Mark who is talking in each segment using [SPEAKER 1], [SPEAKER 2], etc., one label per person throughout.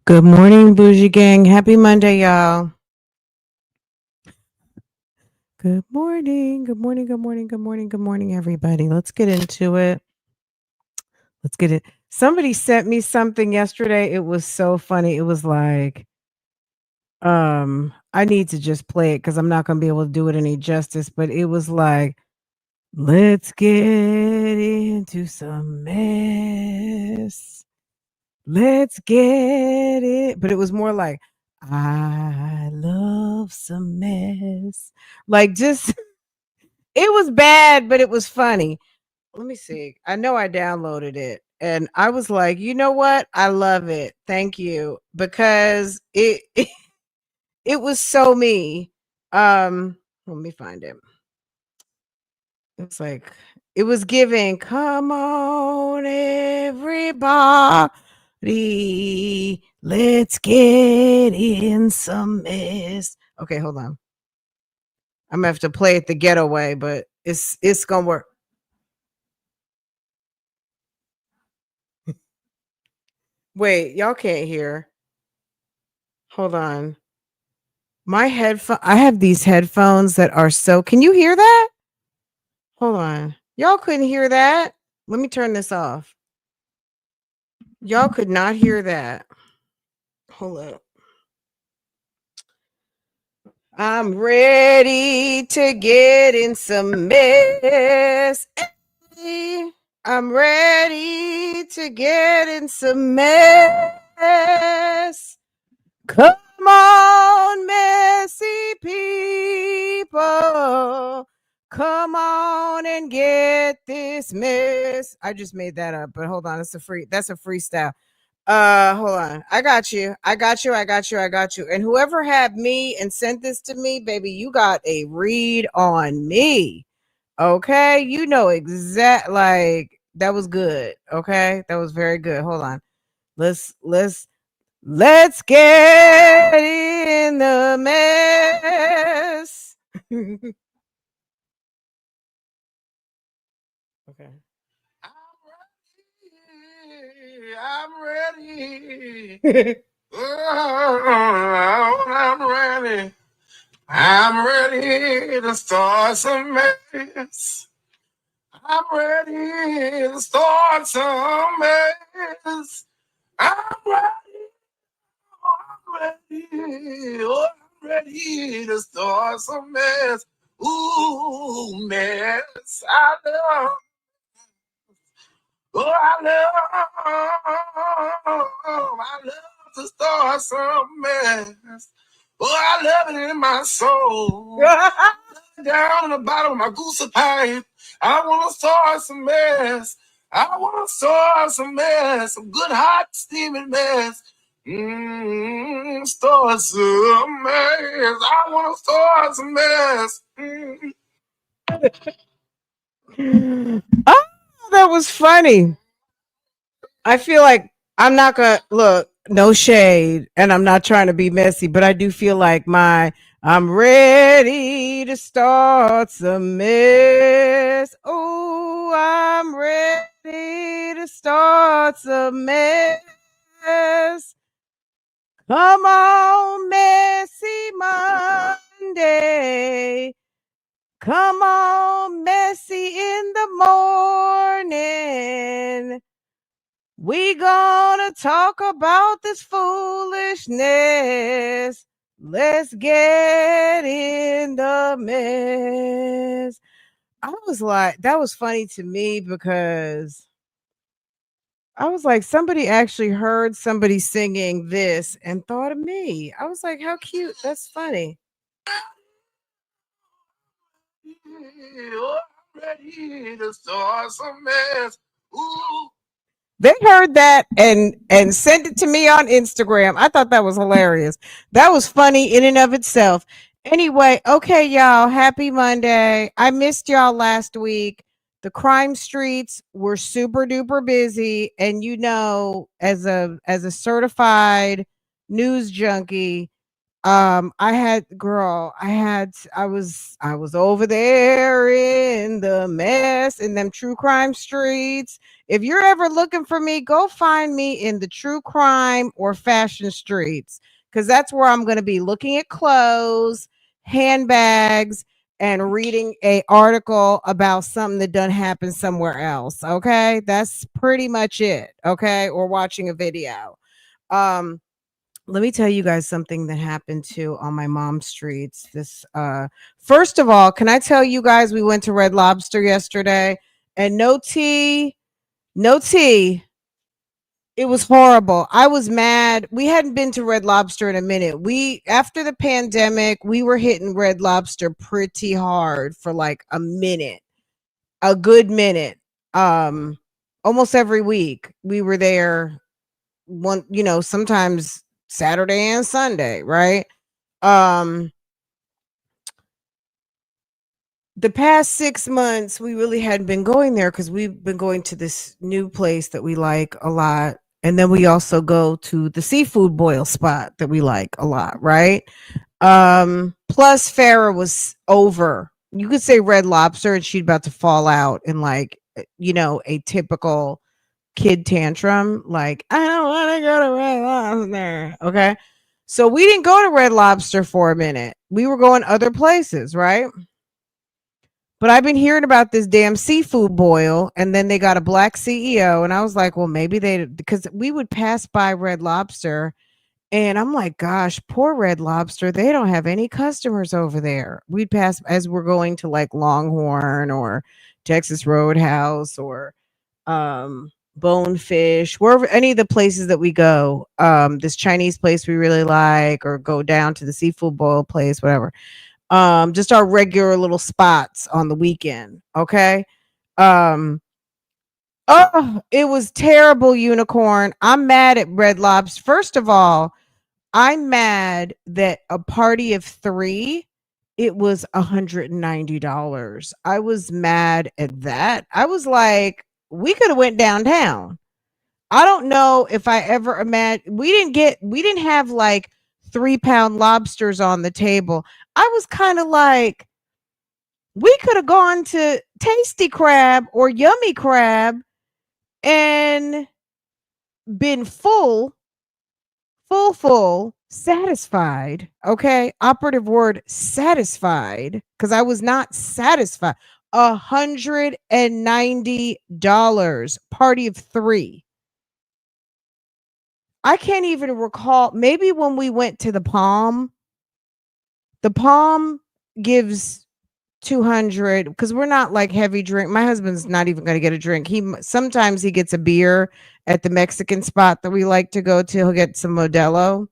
[SPEAKER 1] Good morning, Bougie Gang. Happy Monday, y'all. Good morning. Good morning. Good morning. Good morning. Good morning, everybody. Let's get into it. Let's get it. Somebody sent me something yesterday. It was so funny. It was like, I need to just play it because I'm not gonna be able to do it any justice. But it was like, let's get into some mess. Let's get it. But it was more like, I love some mess. Like just it was bad, but it was funny. Let me see. I know I downloaded it and I was like, you know what? I love it. Thank you. Because it was so me. Let me find it. It's like it was giving, come on, everybody. Let's get in some mess. Okay, hold on. I'm gonna have to play it the ghetto way, but it's gonna work. Wait, y'all can't hear. Hold on. My headphone I have these headphones that are so can you hear that? Hold on. Y'all couldn't hear that? Let me turn this off. Y'all could not hear that. Hold up. I'm ready to get in some mess. Hey, I'm ready to get in some mess. Come on, messy people. Come on and get this mess. I just made that up, but hold on. That's a freestyle. Hold on. I got you. I got you. I got you. I got you. And whoever had me and sent this to me, baby, you got a read on me. Okay? You know exact like that was good. Okay? That was very good. Hold on. Let's get in the mess. Okay. I'm ready. Oh, I'm ready. I'm ready to start some mess. I'm ready to start some mess. I'm ready. I'm ready. Oh, I'm ready to start some mess. Ooh, mess. Oh, I love to start some mess. Oh, I love it in my soul. Down in the bottom of my goose pipe. I want to start some mess. I want to start some mess. Some good, hot, steaming mess. Start some mess. I want to start some mess. Oh, that was funny. I feel like I'm not gonna look, no shade, and I'm not trying to be messy, but I do feel like I'm ready to start some mess. Oh, I'm ready to start some mess. Come on, messy Monday. Come on, messy in the morning. We gonna talk about this foolishness. Let's get in the mess. I was like, that was funny to me because I was like, somebody actually heard somebody singing this and thought of me. I was like, how cute. That's funny. I'm ready to start some mess. Ooh. They heard that and sent it to me on Instagram. I thought that was hilarious. That was funny in and of itself. Anyway, okay, y'all. Happy Monday. I missed y'all last week. The crime streets were super duper busy, and as a certified news junkie, I was over there in the mess in them true crime streets. If you're ever looking for me, go find me in the true crime or fashion streets, because that's where I'm going to be looking at clothes, handbags, and reading a article about something that done happen somewhere else. Okay, that's pretty much it. Okay, or watching a video. Um, let me tell you guys something that happened to on my mom's streets. First of all, can I tell you guys we went to Red Lobster yesterday and no tea, no tea. It was horrible. I was mad. We hadn't been to Red Lobster in a minute. We After the pandemic, we were hitting Red Lobster pretty hard for like a minute, a good minute. Um Almost every week we were there, one, sometimes Saturday and Sunday, right? Um the past 6 months we really hadn't been going there because we've been going to this new place that we like a lot. And then we also go to the seafood boil spot that we like a lot, right? Plus Farah was over. You could say Red Lobster and she'd about to fall out in like, a typical kid tantrum, like, I don't want to go to Red Lobster. Okay. So we didn't go to Red Lobster for a minute. We were going other places, right? But I've been hearing about this damn seafood boil, and then they got a black CEO, and I was like, well, maybe because we would pass by Red Lobster, and I'm like, gosh, poor Red Lobster, they don't have any customers over there. We'd pass as we're going to like Longhorn or Texas Roadhouse or Bonefish, wherever any of the places that we go, this Chinese place we really like, or go down to the seafood boil place, whatever. Just our regular little spots on the weekend. Okay. Um, oh, it was terrible, unicorn. I'm mad at Red Lobster. First of all, I'm mad that a party of three, it was $190. I was mad at that. I was like, we could have went downtown. I don't know if I ever imagined we didn't have like 3-pound lobsters on the table. I was kind of like, we could have gone to Tasty Crab or Yummy Crab and been full, satisfied. Okay. Operative word satisfied. Because I was not satisfied. $190. Party of three. I can't even recall. Maybe when we went to the Palm gives 200, because we're not like heavy drink. My husband's not even going to get a drink. Sometimes he gets a beer at the Mexican spot that we like to go to. He'll get some Modelo.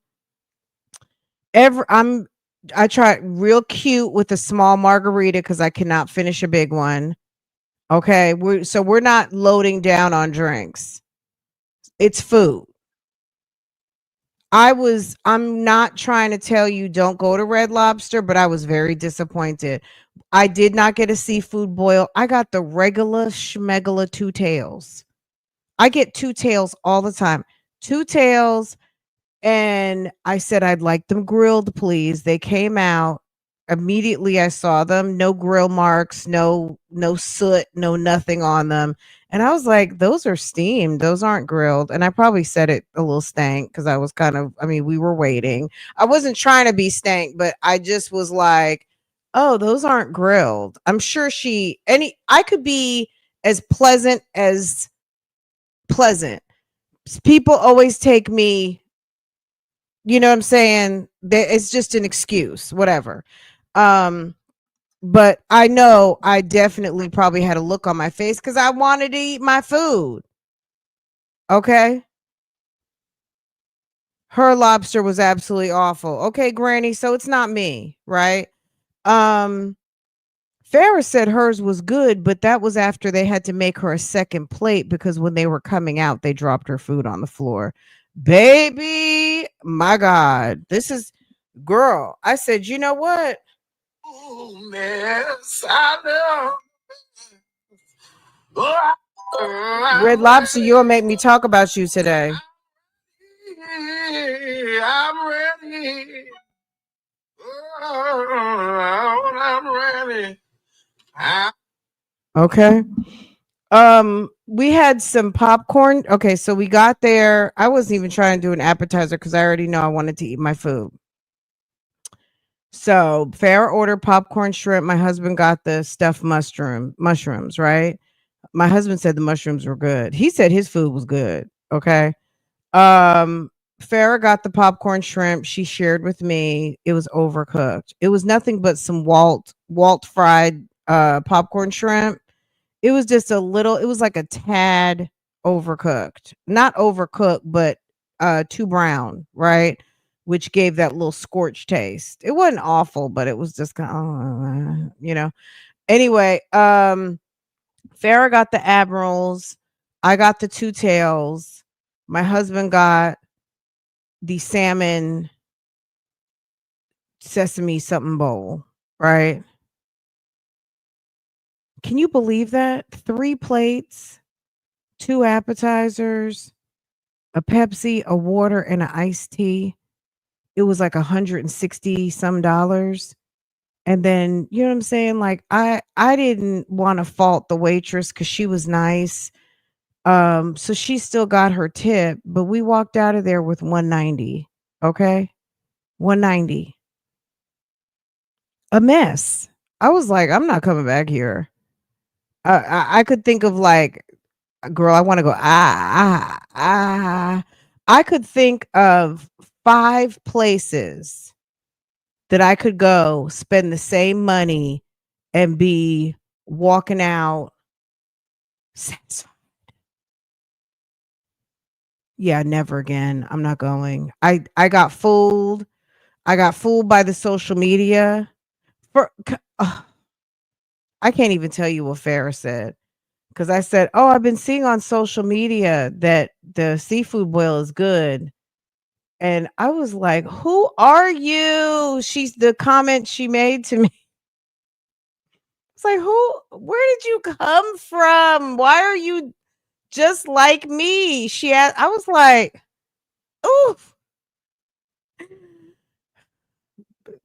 [SPEAKER 1] I try real cute with a small margarita because I cannot finish a big one. Okay, we're not loading down on drinks. It's food. I'm not trying to tell you don't go to Red Lobster, but I was very disappointed. I did not get a seafood boil. I got the regular schmegula two tails. I get two tails all the time. Two tails, and I said I'd like them grilled, please. They came out. Immediately I saw them. No grill marks, no soot, no nothing on them. And I was like, those are steamed. Those aren't grilled. And I probably said it a little stank because we were waiting. I wasn't trying to be stank, but I just was like, oh, those aren't grilled. I'm sure I could be as pleasant as pleasant. People always take me, you know what I'm saying? It's just an excuse, whatever. Um, but I know I definitely probably had a look on my face because I wanted to eat my food. Okay. Her lobster was absolutely awful. Okay, Granny. So it's not me, right? Um, Farrah said hers was good, but that was after they had to make her a second plate because when they were coming out, they dropped her food on the floor. Baby, my God, this is girl. I said, you know what? Oh, mess, I know. Red Lobster, you'll make me talk about you today. I'm ready. I'm ready. Okay. We had some popcorn. Okay, so we got there. I wasn't even trying to do an appetizer because I already know I wanted to eat my food. So Farrah ordered popcorn shrimp. My husband got the stuffed mushrooms, right? My husband said the mushrooms were good. He said his food was good. Okay. Um, Farrah got the popcorn shrimp. She shared with me. It was overcooked. It was nothing but some Walt fried popcorn shrimp. It was just a little, it was like a tad overcooked. Not overcooked, but too brown, right? Which gave that little scorched taste. It wasn't awful, but it was just kind of, Anyway, Farrah got the admirals. I got the two tails. My husband got the salmon sesame something bowl, right? Can you believe that? 3 plates, 2 appetizers, a Pepsi, a water, and an iced tea. It was like 160 some dollars. And then, you know what I'm saying? Like I didn't want to fault the waitress cuz she was nice. So she still got her tip, but we walked out of there with 190. Okay? 190. A mess. I was like, I'm not coming back here. I could think of like, girl, I want to go. I could think of 5 places that I could go spend the same money and be walking out satisfied. Yeah, never again. I'm not going. I got fooled. I got fooled by the social media. For I can't even tell you what Farrah said. Because I said, "Oh, I've been seeing on social media that the seafood boil is good." And I was like, "Who are you?" She's the comment she made to me. It's like, where did you come from? Why are you just like me? I was like, "Ooh,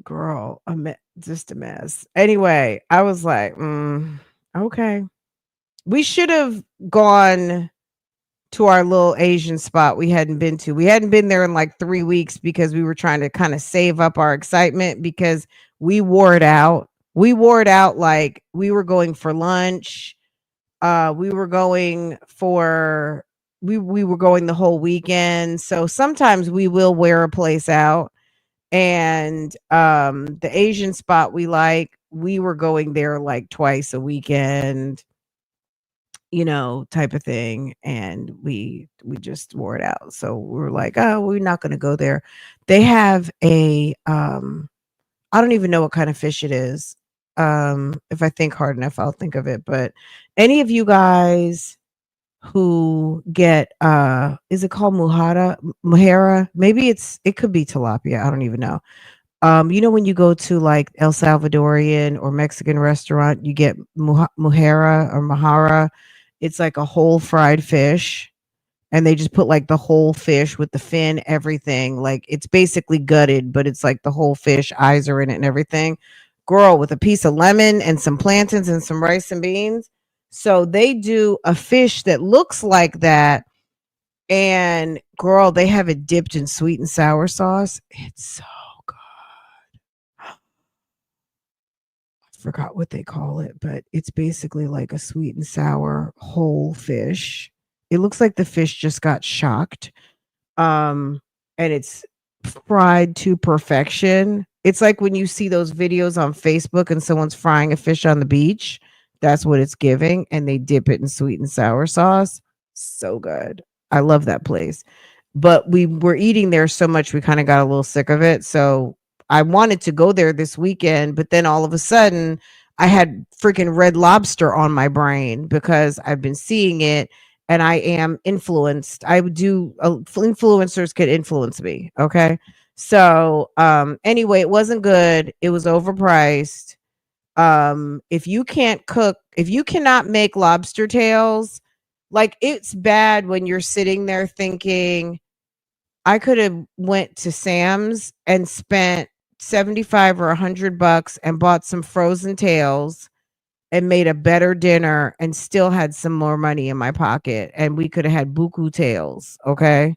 [SPEAKER 1] girl, just a mess." Anyway, I was like, okay. We should have gone to our little Asian spot we hadn't been to. We hadn't been there in like 3 weeks because we were trying to kind of save up our excitement because we wore it out. We wore it out like we were going for lunch. We were going for we were going the whole weekend. So sometimes we will wear a place out. And the Asian spot we were going there like twice a weekend, type of thing. And we just wore it out. So we were like, oh, we're not going to go there. They have I don't even know what kind of fish it is. If I think hard enough, I'll think of it. But any of you guys who get is it called muhara? Maybe it could be tilapia. I don't even know. When you go to like El Salvadorian or Mexican restaurant, you get muhara or mahara. It's like a whole fried fish, and they just put like the whole fish with the fin, everything. Like it's basically gutted, but it's like the whole fish, eyes are in it and everything. Girl, with a piece of lemon and some plantains and some rice and beans. So they do a fish that looks like that. And girl, they have it dipped in sweet and sour sauce. It's so good. Forgot what they call it, but it's basically like a sweet and sour whole fish. It looks like the fish just got shocked. And it's fried to perfection. It's like when you see those videos on Facebook and someone's frying a fish on the beach. That's what it's giving, and they dip it in sweet and sour sauce. So good. I love that place. But we were eating there so much we kind of got a little sick of it. So I wanted to go there this weekend, but then all of a sudden I had freaking Red Lobster on my brain because I've been seeing it and I am influenced. I would do influencers could influence me. Okay. So anyway, it wasn't good. It was overpriced. If you can't cook, if you cannot make lobster tails, like it's bad when you're sitting there thinking, I could have went to Sam's and spent $75 or $100 and bought some frozen tails and made a better dinner and still had some more money in my pocket, and we could have had buku tails, okay?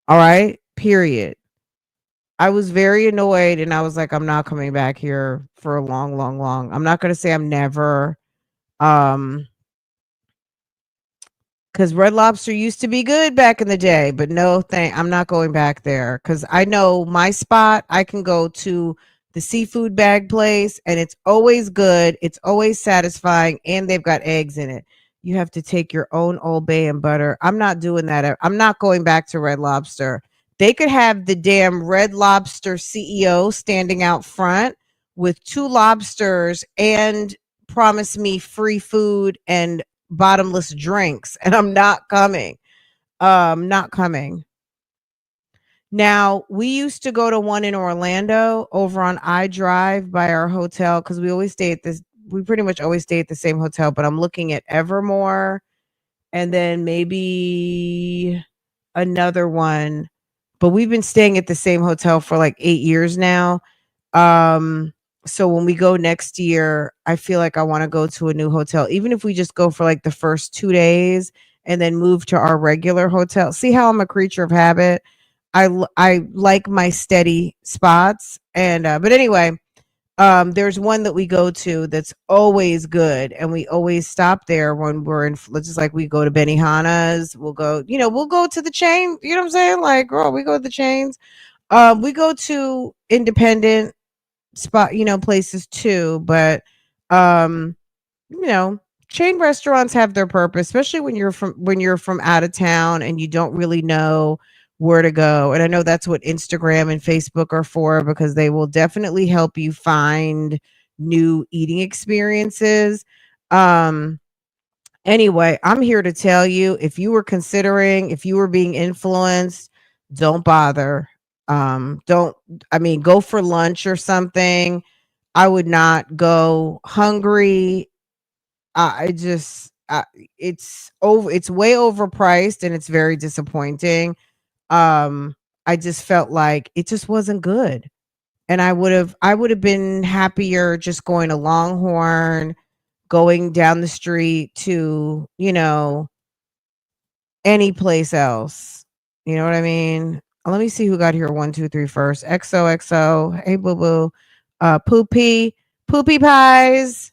[SPEAKER 1] All right? Period. I was very annoyed and I was like, I'm not coming back here for a long, long, long. I'm not going to say I'm never. Um, because Red Lobster used to be good back in the day, but no thing. I'm not going back there because I know my spot. I can go to the seafood bag place and it's always good. It's always satisfying and they've got eggs in it. You have to take your own Old Bay and butter. I'm not doing that. I'm not going back to Red Lobster. They could have the damn Red Lobster CEO standing out front with two lobsters and promise me free food and bottomless drinks, and I'm not coming. Not coming. Now, we used to go to one in Orlando over on I Drive by our hotel because we pretty much always stay at the same hotel, but I'm looking at Evermore and then maybe another one. But we've been staying at the same hotel for like 8 years now. Um, so when we go next year, I feel like I want to go to a new hotel, even if we just go for like the first 2 days and then move to our regular hotel. See how I'm a creature of habit. I like my steady spots, and but anyway, there's one that we go to that's always good, and we always stop there when we're in. Let's just like we go to Benihana's, we'll go, we'll go to the chain. You know what I'm saying? Like, girl, we go to the chains. We go to independent spot, places too, but um, you know, chain restaurants have their purpose, especially when you're from out of town and you don't really know where to go. And I know that's what Instagram and Facebook are for because they will definitely help you find new eating experiences. Um Anyway, I'm here to tell you if you were being influenced, don't bother. Don't I mean go for lunch or something. I would not go hungry. I just it's way overpriced and it's very disappointing. Um I just felt like it just wasn't good. And I would have been happier just going to Longhorn, going down the street to, any place else. You know what I mean? Let me see who got here 1, 2, 3 first. XOXO. Hey boo boo. Poopy pies.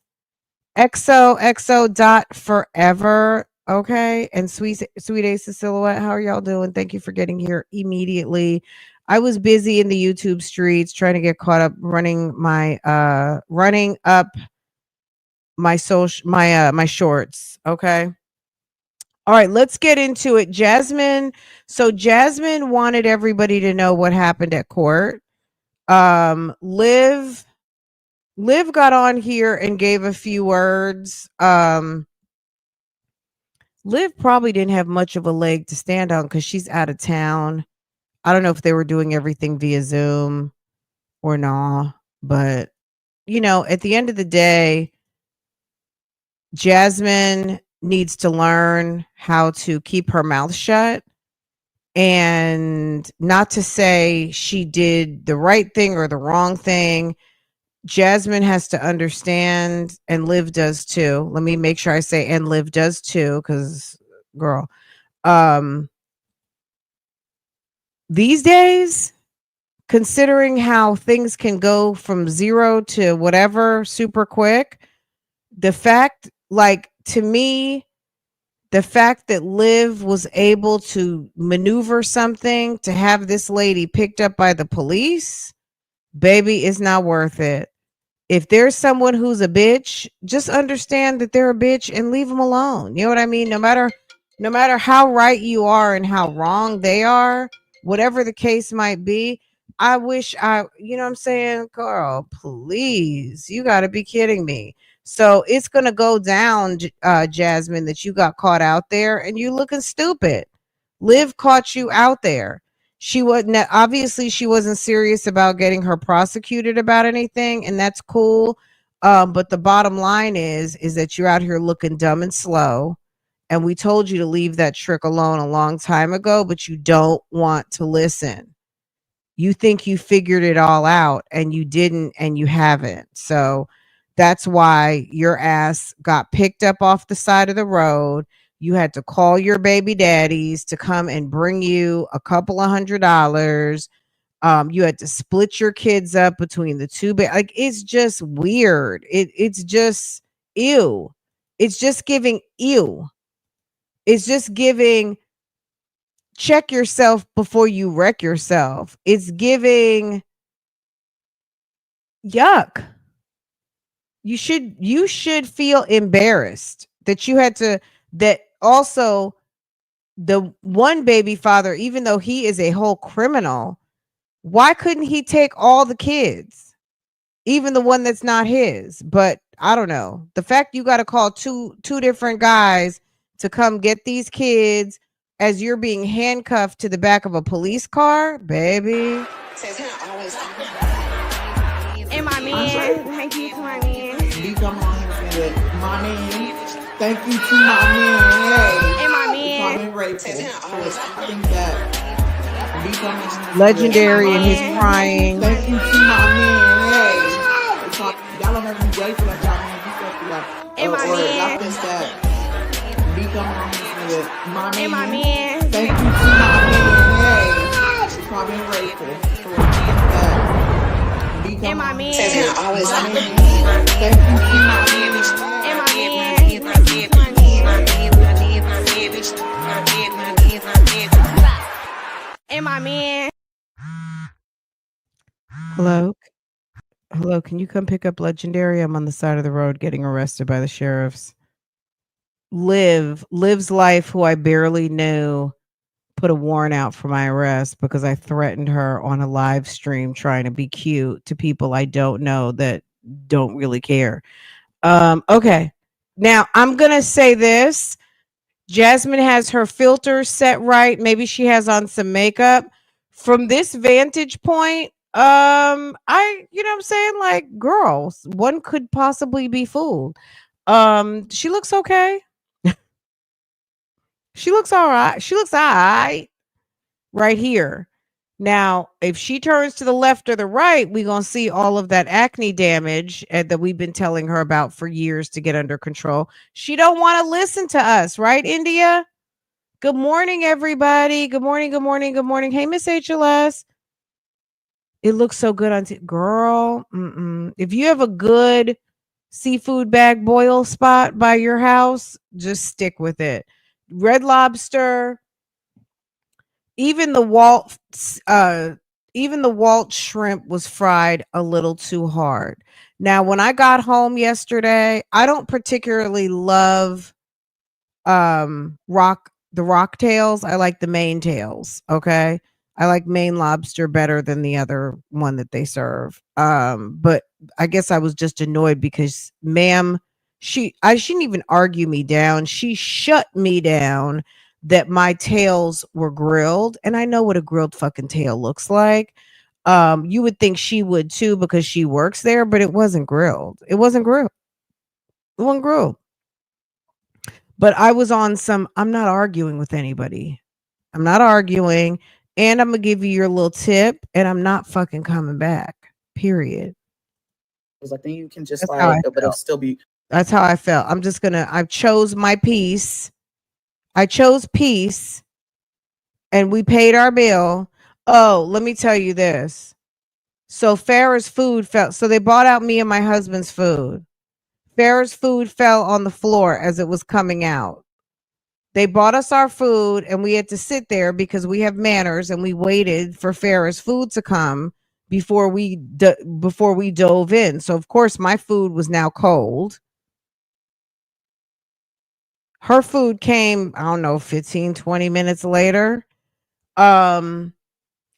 [SPEAKER 1] XOXO dot forever. Okay. And sweet ace of silhouette. How are y'all doing? Thank you for getting here immediately. I was busy in the YouTube streets trying to get caught up running up my shorts. Okay. All right, let's get into it. Jasmine. So Jasmine wanted everybody to know what happened at court. Liv got on here and gave a few words. Liv probably didn't have much of a leg to stand on because she's out of town. I don't know if they were doing everything via Zoom or not, but at the end of the day, Jasmine needs to learn how to keep her mouth shut, and not to say she did the right thing or the wrong thing. Jasmine has to understand, and Liv does too. Let me make sure I say and Liv does too, because girl, um, these days, considering how things can go from zero to whatever super quick, the fact, like to me, the fact that Liv was able to maneuver something to have this lady picked up by the police, baby, is not worth it. If there's someone who's a bitch, just understand that they're a bitch and leave them alone. You know what I mean? No matter how right you are and how wrong they are, whatever the case might be, I wish you know what I'm saying? Girl, please, you got to be kidding me. So it's going to go down, Jasmine, that you got caught out there and you looking stupid. Liv caught you out there. Obviously she wasn't serious about getting her prosecuted about anything, and that's cool. But the bottom line is that you're out here looking dumb and slow, and we told you to leave that trick alone a long time ago, but you don't want to listen. You think you figured it all out and you didn't and you haven't. So that's why your ass got picked up off the side of the road. You had to call your baby daddies to come and bring you a couple of $100. You had to split your kids up between the two. Like, it's just weird. It's just ew. It's just giving ew. It's just giving check yourself before you wreck yourself. It's giving yuck. You should feel embarrassed that you had to that also the one baby father, even though he is a whole criminal, why couldn't he take all the kids? Even the one that's not his. But I don't know. The fact you got to call two different guys to come get these kids as you're being handcuffed to the back of a police car, baby.
[SPEAKER 2] And my man, thank you to my man.
[SPEAKER 3] He come on here and say, my man, thank you to my man.
[SPEAKER 2] And my man.
[SPEAKER 3] I'm grateful. I think that he come on here and
[SPEAKER 1] Legendary in his crying.
[SPEAKER 3] thank you to my man. Hey. Y'all don't have to be grateful that y'all man do stuff like
[SPEAKER 2] And my man.
[SPEAKER 3] I think that he come on here and say, my man,
[SPEAKER 2] And my man.
[SPEAKER 3] thank you to my man. Hey. I'm grateful for that.
[SPEAKER 2] And my man.
[SPEAKER 3] Thank you to my man.
[SPEAKER 2] And my man. And my man.
[SPEAKER 1] Hello, can you come pick up Legendary? I'm on the side of the road getting arrested by the sheriffs. Liv's life, who I barely knew, put a warrant out for my arrest because I threatened her on a live stream trying to be cute to people I don't know that don't really care. Okay. Now I'm going to say this. Jasmine has her filters set right. Maybe she has on some makeup. From this vantage point, you know what I'm saying? Like, girls, one could possibly be fooled. She looks okay. She looks all right. She looks all right right here. Now, if she turns to the left or the right, we're going to see all of that acne damage that we've been telling her about for years to get under control. She don't want to listen to us, right, India? Good morning, everybody. Good morning, good morning, good morning. Hey, Miss HLS. It looks so good on girl. If you have a good seafood bag boil spot by your house, just stick with it. Red Lobster, even the Walt shrimp was fried a little too hard. Now, when I got home yesterday, I don't particularly love the rock tails. I like the main tails. Okay. I like Maine lobster better than the other one that they serve. But I guess I was just annoyed because ma'am, she didn't even argue me down. She shut me down that my tails were grilled. And I know what a grilled fucking tail looks like. You would think she would too because she works there, but it wasn't grilled. It wasn't grilled. It wasn't grilled. But I was on some, I'm not arguing with anybody. I'm not arguing. And I'm going to give you your little tip. And I'm not fucking coming back. Period.
[SPEAKER 3] I think you can just but it'll still be.
[SPEAKER 1] That's how I felt. I chose my piece. I chose peace. And we paid our bill. Oh, let me tell you this. So Farrah's food fell. So they bought out me and my husband's food. Farrah's food fell on the floor as it was coming out. They bought us our food and we had to sit there because we have manners and we waited for Farrah's food to come before we dove in. So of course my food was now cold. Her food came, I don't know, 15, 20 minutes later. And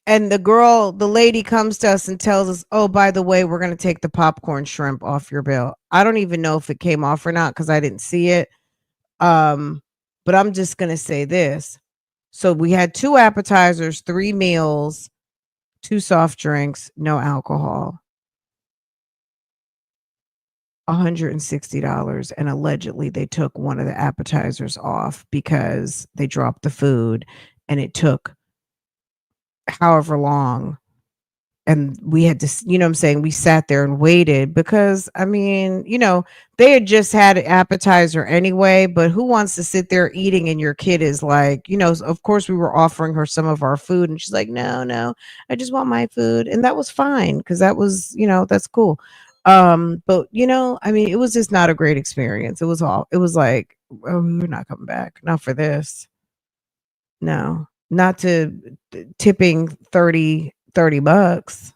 [SPEAKER 1] the lady comes to us and tells us, oh, by the way, we're going to take the popcorn shrimp off your bill. I don't even know if it came off or not because I didn't see it. But I'm just going to say this. So we had 2 appetizers, 3 meals, 2 soft drinks, no alcohol. $160. And allegedly they took one of the appetizers off because they dropped the food and it took however long and we had to, you know what I'm saying, we sat there and waited because I mean, they had just had an appetizer anyway, but who wants to sit there eating and your kid is like, of course we were offering her some of our food and she's like, no, no, I just want my food. And that was fine because that was, that's cool. But I mean, it was just not a great experience. It was like, oh, we're not coming back. Not for this. No. Not to tipping 30 bucks.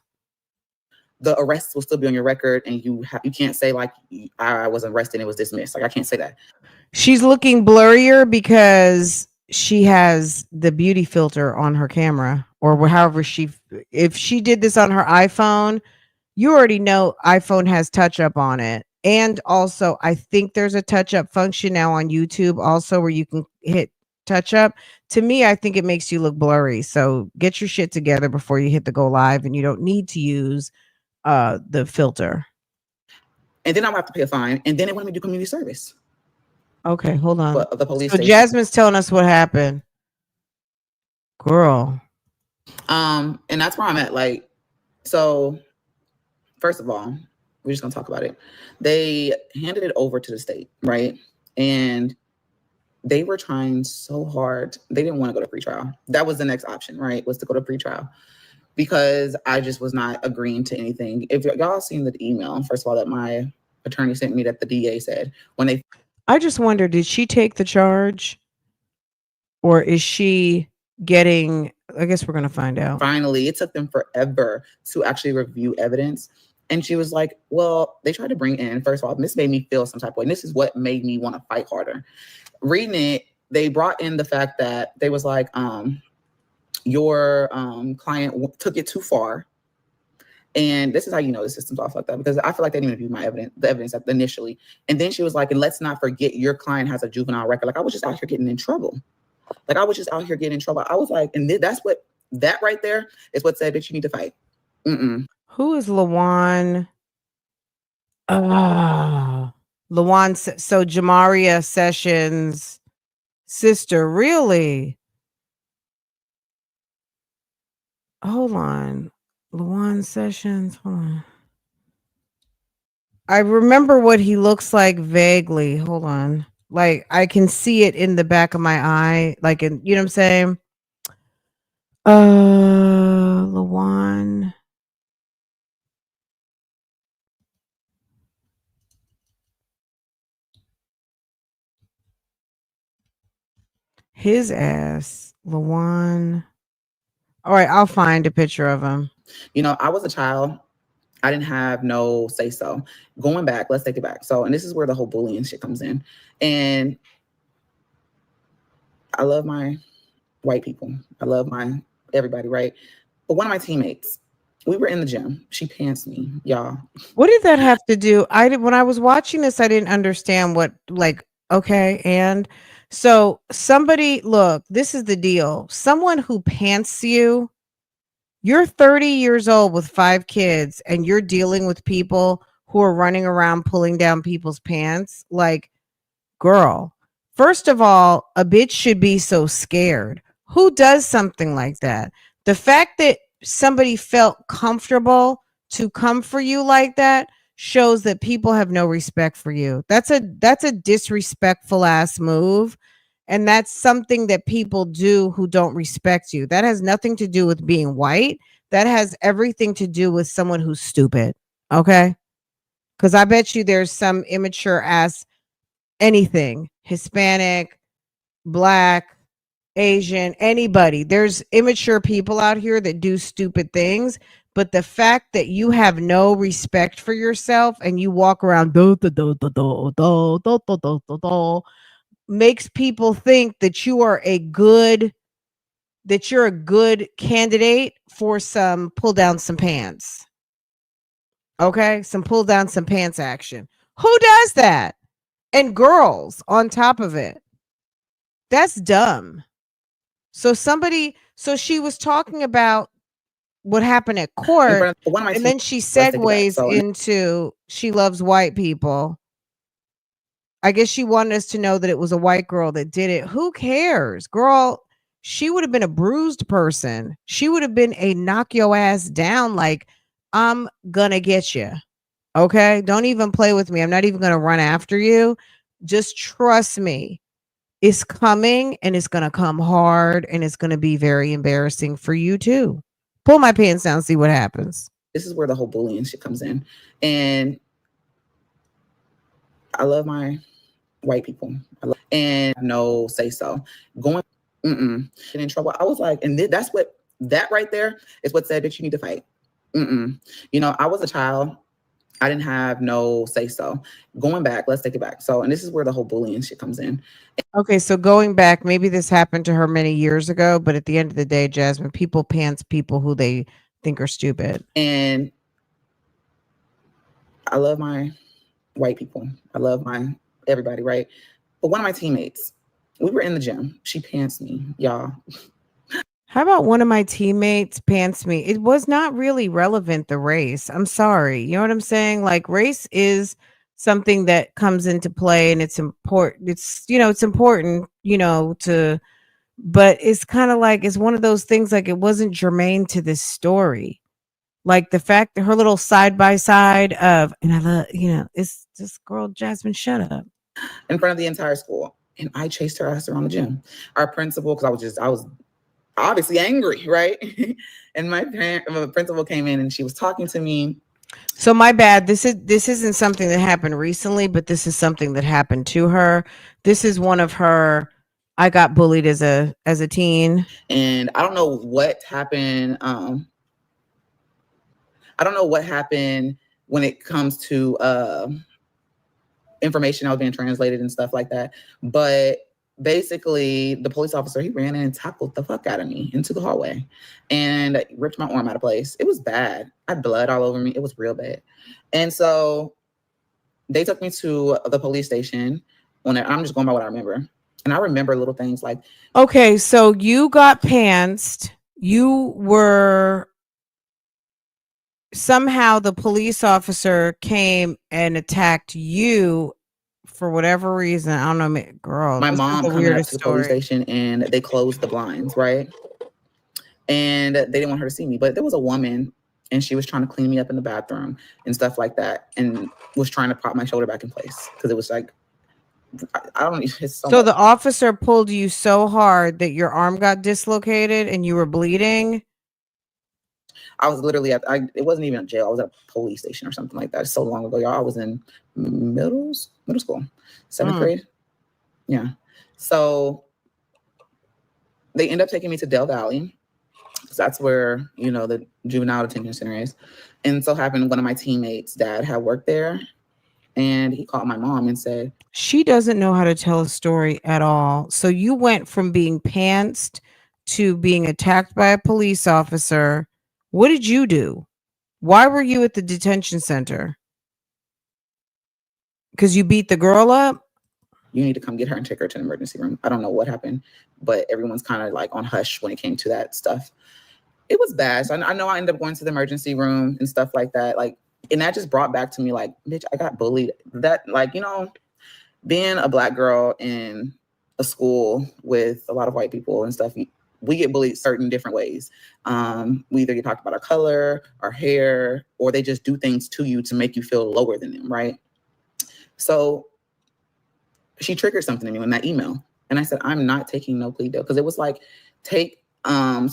[SPEAKER 3] The arrest will still be on your record, and you can't say like I was arrested and it was dismissed. Like I can't say that.
[SPEAKER 1] She's looking blurrier because she has the beauty filter on her camera, or however if she did this on her iPhone, you already know iPhone has touch up on it. And also, I think there's a touch up function now on YouTube also where you can hit touch up. To me, I think it makes you look blurry. So get your shit together before you hit the go live, and you don't need to use the filter.
[SPEAKER 3] And then I'll have to pay a fine, and then they want me to do community service.
[SPEAKER 1] Okay, hold on.
[SPEAKER 3] But the police
[SPEAKER 1] so
[SPEAKER 3] station.
[SPEAKER 1] Jasmine's telling us what happened. Girl.
[SPEAKER 3] And that's where I'm at. Like, so first of all, we're just gonna talk about it. They handed it over to the state, right? And they were trying so hard. They didn't want to go to pretrial. That was the next option, right? Was to go to pretrial. Because I just was not agreeing to anything. If y'all seen the email, first of all, that my attorney sent me that the DA said
[SPEAKER 1] I just wonder, did she take the charge? Or is she getting, I guess we're going to find out.
[SPEAKER 3] Finally, it took them forever to actually review evidence. And she was like, well, they tried to bring in, first of all, this made me feel some type of way. And this is what made me want to fight harder. Reading it, they brought in the fact that they was like, your client took it too far. And this is how you know the system's all fucked up, because I feel like they didn't even view the evidence initially. And then she was like, and let's not forget your client has a juvenile record. Like I was just out here getting in trouble. I was like, and that right there is what said that you need to fight.
[SPEAKER 1] Who is Lawan? Lawan. So Jamaria Sessions' sister, really? Hold on. Lawan Sessions. Hold on. I remember what he looks like vaguely. Hold on. Like I can see it in the back of my eye. Like you know what I'm saying? Lawan. His ass. Lawan. All right, I'll find a picture of him.
[SPEAKER 3] I was a child. I didn't have no say so. Going back, let's take it back. So, and this is where the whole bullying shit comes in. And I love my white people. I love my everybody, right? But one of my teammates, we were in the gym. She pants me, y'all.
[SPEAKER 1] What did that have to do? When I was watching this, I didn't understand what, like, okay. And so look, this is the deal. Someone who pants you, you're 30 years old with 5 kids and you're dealing with people who are running around pulling down people's pants. Like, girl, first of all, a bitch should be so scared. Who does something like that? The fact that somebody felt comfortable to come for you like that shows that people have no respect for you. That's a disrespectful ass move. And that's something that people do who don't respect you. That has nothing to do with being white. That has everything to do with someone who's stupid. Okay? Because I bet you there's some immature ass anything, Hispanic, Black, Asian, anybody. There's immature people out here that do stupid things. But the fact that you have no respect for yourself and you walk around makes people think that you're a good candidate for some pull down some pants. Okay? Some pull down some pants action. Who does that? And girls on top of it. That's dumb. So she was talking about what happened at court, and then she segues into she loves white people. I guess she wanted us to know that it was a white girl that did it. Who cares? Girl, she would have been a bruised person. She would have been a knock your ass down, like, I'm gonna get you. Okay. Don't even play with me. I'm not even gonna run after you. Just trust me. It's coming and it's gonna come hard and it's gonna be very embarrassing for you too. Pull my pants down, see what happens.
[SPEAKER 3] This is where the whole bullying shit comes in. And I love my white people. And no say so. Going in trouble. I was like, and that's what, that right there is what said that you need to fight. You know, I was a child. I didn't have no say so. Going back, let's take it back. So, and this is where the whole bullying shit comes in.
[SPEAKER 1] Okay, so going back, maybe this happened to her many years ago, but at the end of the day, Jasmine, people pants people who they think are stupid.
[SPEAKER 3] And I love my white people. I love my everybody, right? But one of my teammates, we were in the gym. She pants me, y'all.
[SPEAKER 1] How about one of my teammates pants me? It was not really relevant, the race. I'm sorry. You know what I'm saying? Like, race is something that comes into play and it's important. It's, you know, it's important, you know, to, but it's kind of like, it's one of those things, like, it wasn't germane to this story. Like the fact that her little side by side of, and I love, you know, it's this girl, Jasmine, shut up.
[SPEAKER 3] In front of the entire school. And I chased her ass around the gym. Our principal, because I was obviously angry, right? And my principal came in and she was talking to me.
[SPEAKER 1] So my bad. This isn't something that happened recently, but this is something that happened to her. This is one of her. I got bullied as a teen,
[SPEAKER 3] and I don't know what happened. I don't know what happened when it comes to information that was being translated and stuff like that. But basically, the police officer, he ran in and tackled the fuck out of me into the hallway and ripped my arm out of place. It was bad. I had blood all over me. It was real bad. And so they took me to the police station. I'm just going by what I remember. And I remember little things like...
[SPEAKER 1] Okay, so you got pantsed. You were... Somehow the police officer came and attacked you for whatever reason. I don't know, girl.
[SPEAKER 3] My mom coming up to the police station and they closed the blinds, right? And they didn't want her to see me. But there was a woman and she was trying to clean me up in the bathroom and stuff like that, and was trying to prop my shoulder back in place because it was like, I don't know.
[SPEAKER 1] So the officer pulled you so hard that your arm got dislocated and you were bleeding.
[SPEAKER 3] I was literally it wasn't even a jail. I was at a police station or something like that. It's so long ago, y'all. I was in middle school, 7th grade. Yeah. So they end up taking me to Del Valley, because that's where, you know, the juvenile detention center is. And so happened one of my teammates' dad had worked there, and he called my mom and said,
[SPEAKER 1] she doesn't know how to tell a story at all. So you went from being pantsed to being attacked by a police officer. What did you do? Why were you at the detention center? Because you beat the girl up?
[SPEAKER 3] You need to come get her and take her to the emergency room. I don't know what happened, but everyone's kind of like on hush when it came to that stuff. It was bad. So I know I ended up going to the emergency room and stuff like that. Like, and that just brought back to me, like, bitch, I got bullied. That, like, you know, being a Black girl in a school with a lot of white people and stuff, we get bullied certain different ways. We either get talked about our color, our hair, or they just do things to you to make you feel lower than them, right? So she triggered something in me in that email. And I said, I'm not taking no plea deal. Because it was like, take a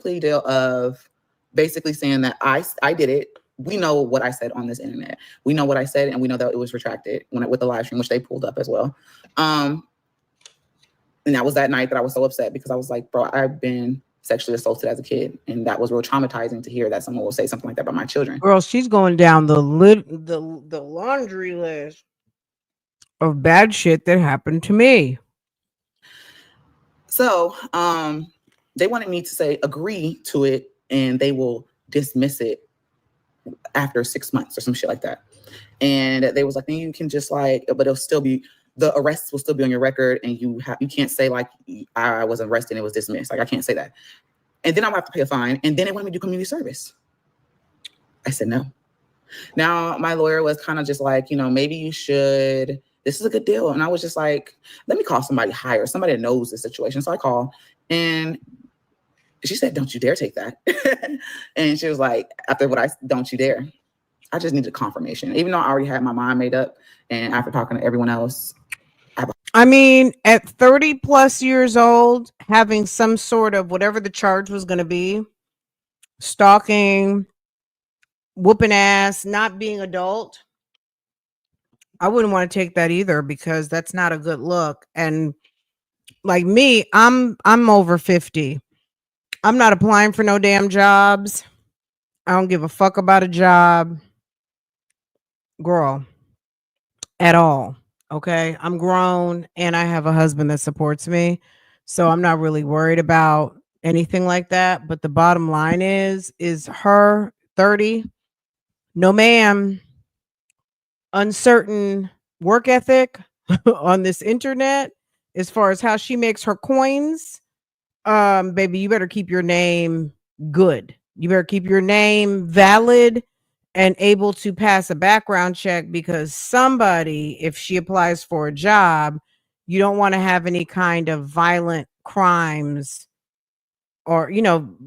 [SPEAKER 3] plea deal of basically saying that I did it. We know what I said on this internet. We know what I said, and we know that it was retracted with the live stream, which they pulled up as well. And that was that night that I was so upset, because I was like, bro, I've been sexually assaulted as a kid. And that was real traumatizing to hear that someone will say something like that about my children.
[SPEAKER 1] Girl, she's going down the laundry list of bad shit that happened to me.
[SPEAKER 3] So they wanted me to agree to it, and they will dismiss it after 6 months or some shit like that. And they was like, then you can just like, but it'll still be, the arrests will still be on your record, and you can't say like, I was arrested and it was dismissed. Like, I can't say that. And then I'll have to pay a fine. And then they wanted me to do community service. I said no. Now my lawyer was kind of just like, you know, maybe you should, this is a good deal. And I was just like, let me call somebody higher, somebody that knows the situation. So I call, And she said, don't you dare take that. And she was like, after what don't you dare. I just needed confirmation, even though I already had my mind made up. And after talking to everyone else,
[SPEAKER 1] I mean, at 30 plus years old, having some sort of whatever the charge was going to be, stalking, whooping ass, not being adult, I wouldn't want to take that either because that's not a good look. And like me, I'm over 50. I'm not applying for no damn jobs. I don't give a fuck about a job, girl, at all. Okay. I'm grown and I have a husband that supports me. So I'm not really worried about anything like that. But the bottom line is her 30, no ma'am, uncertain work ethic on this internet as far as how she makes her coins. Baby, you better keep your name good. You better keep your name valid and able to pass a background check, because somebody, if she applies for a job, you don't want to have any kind of violent crimes or,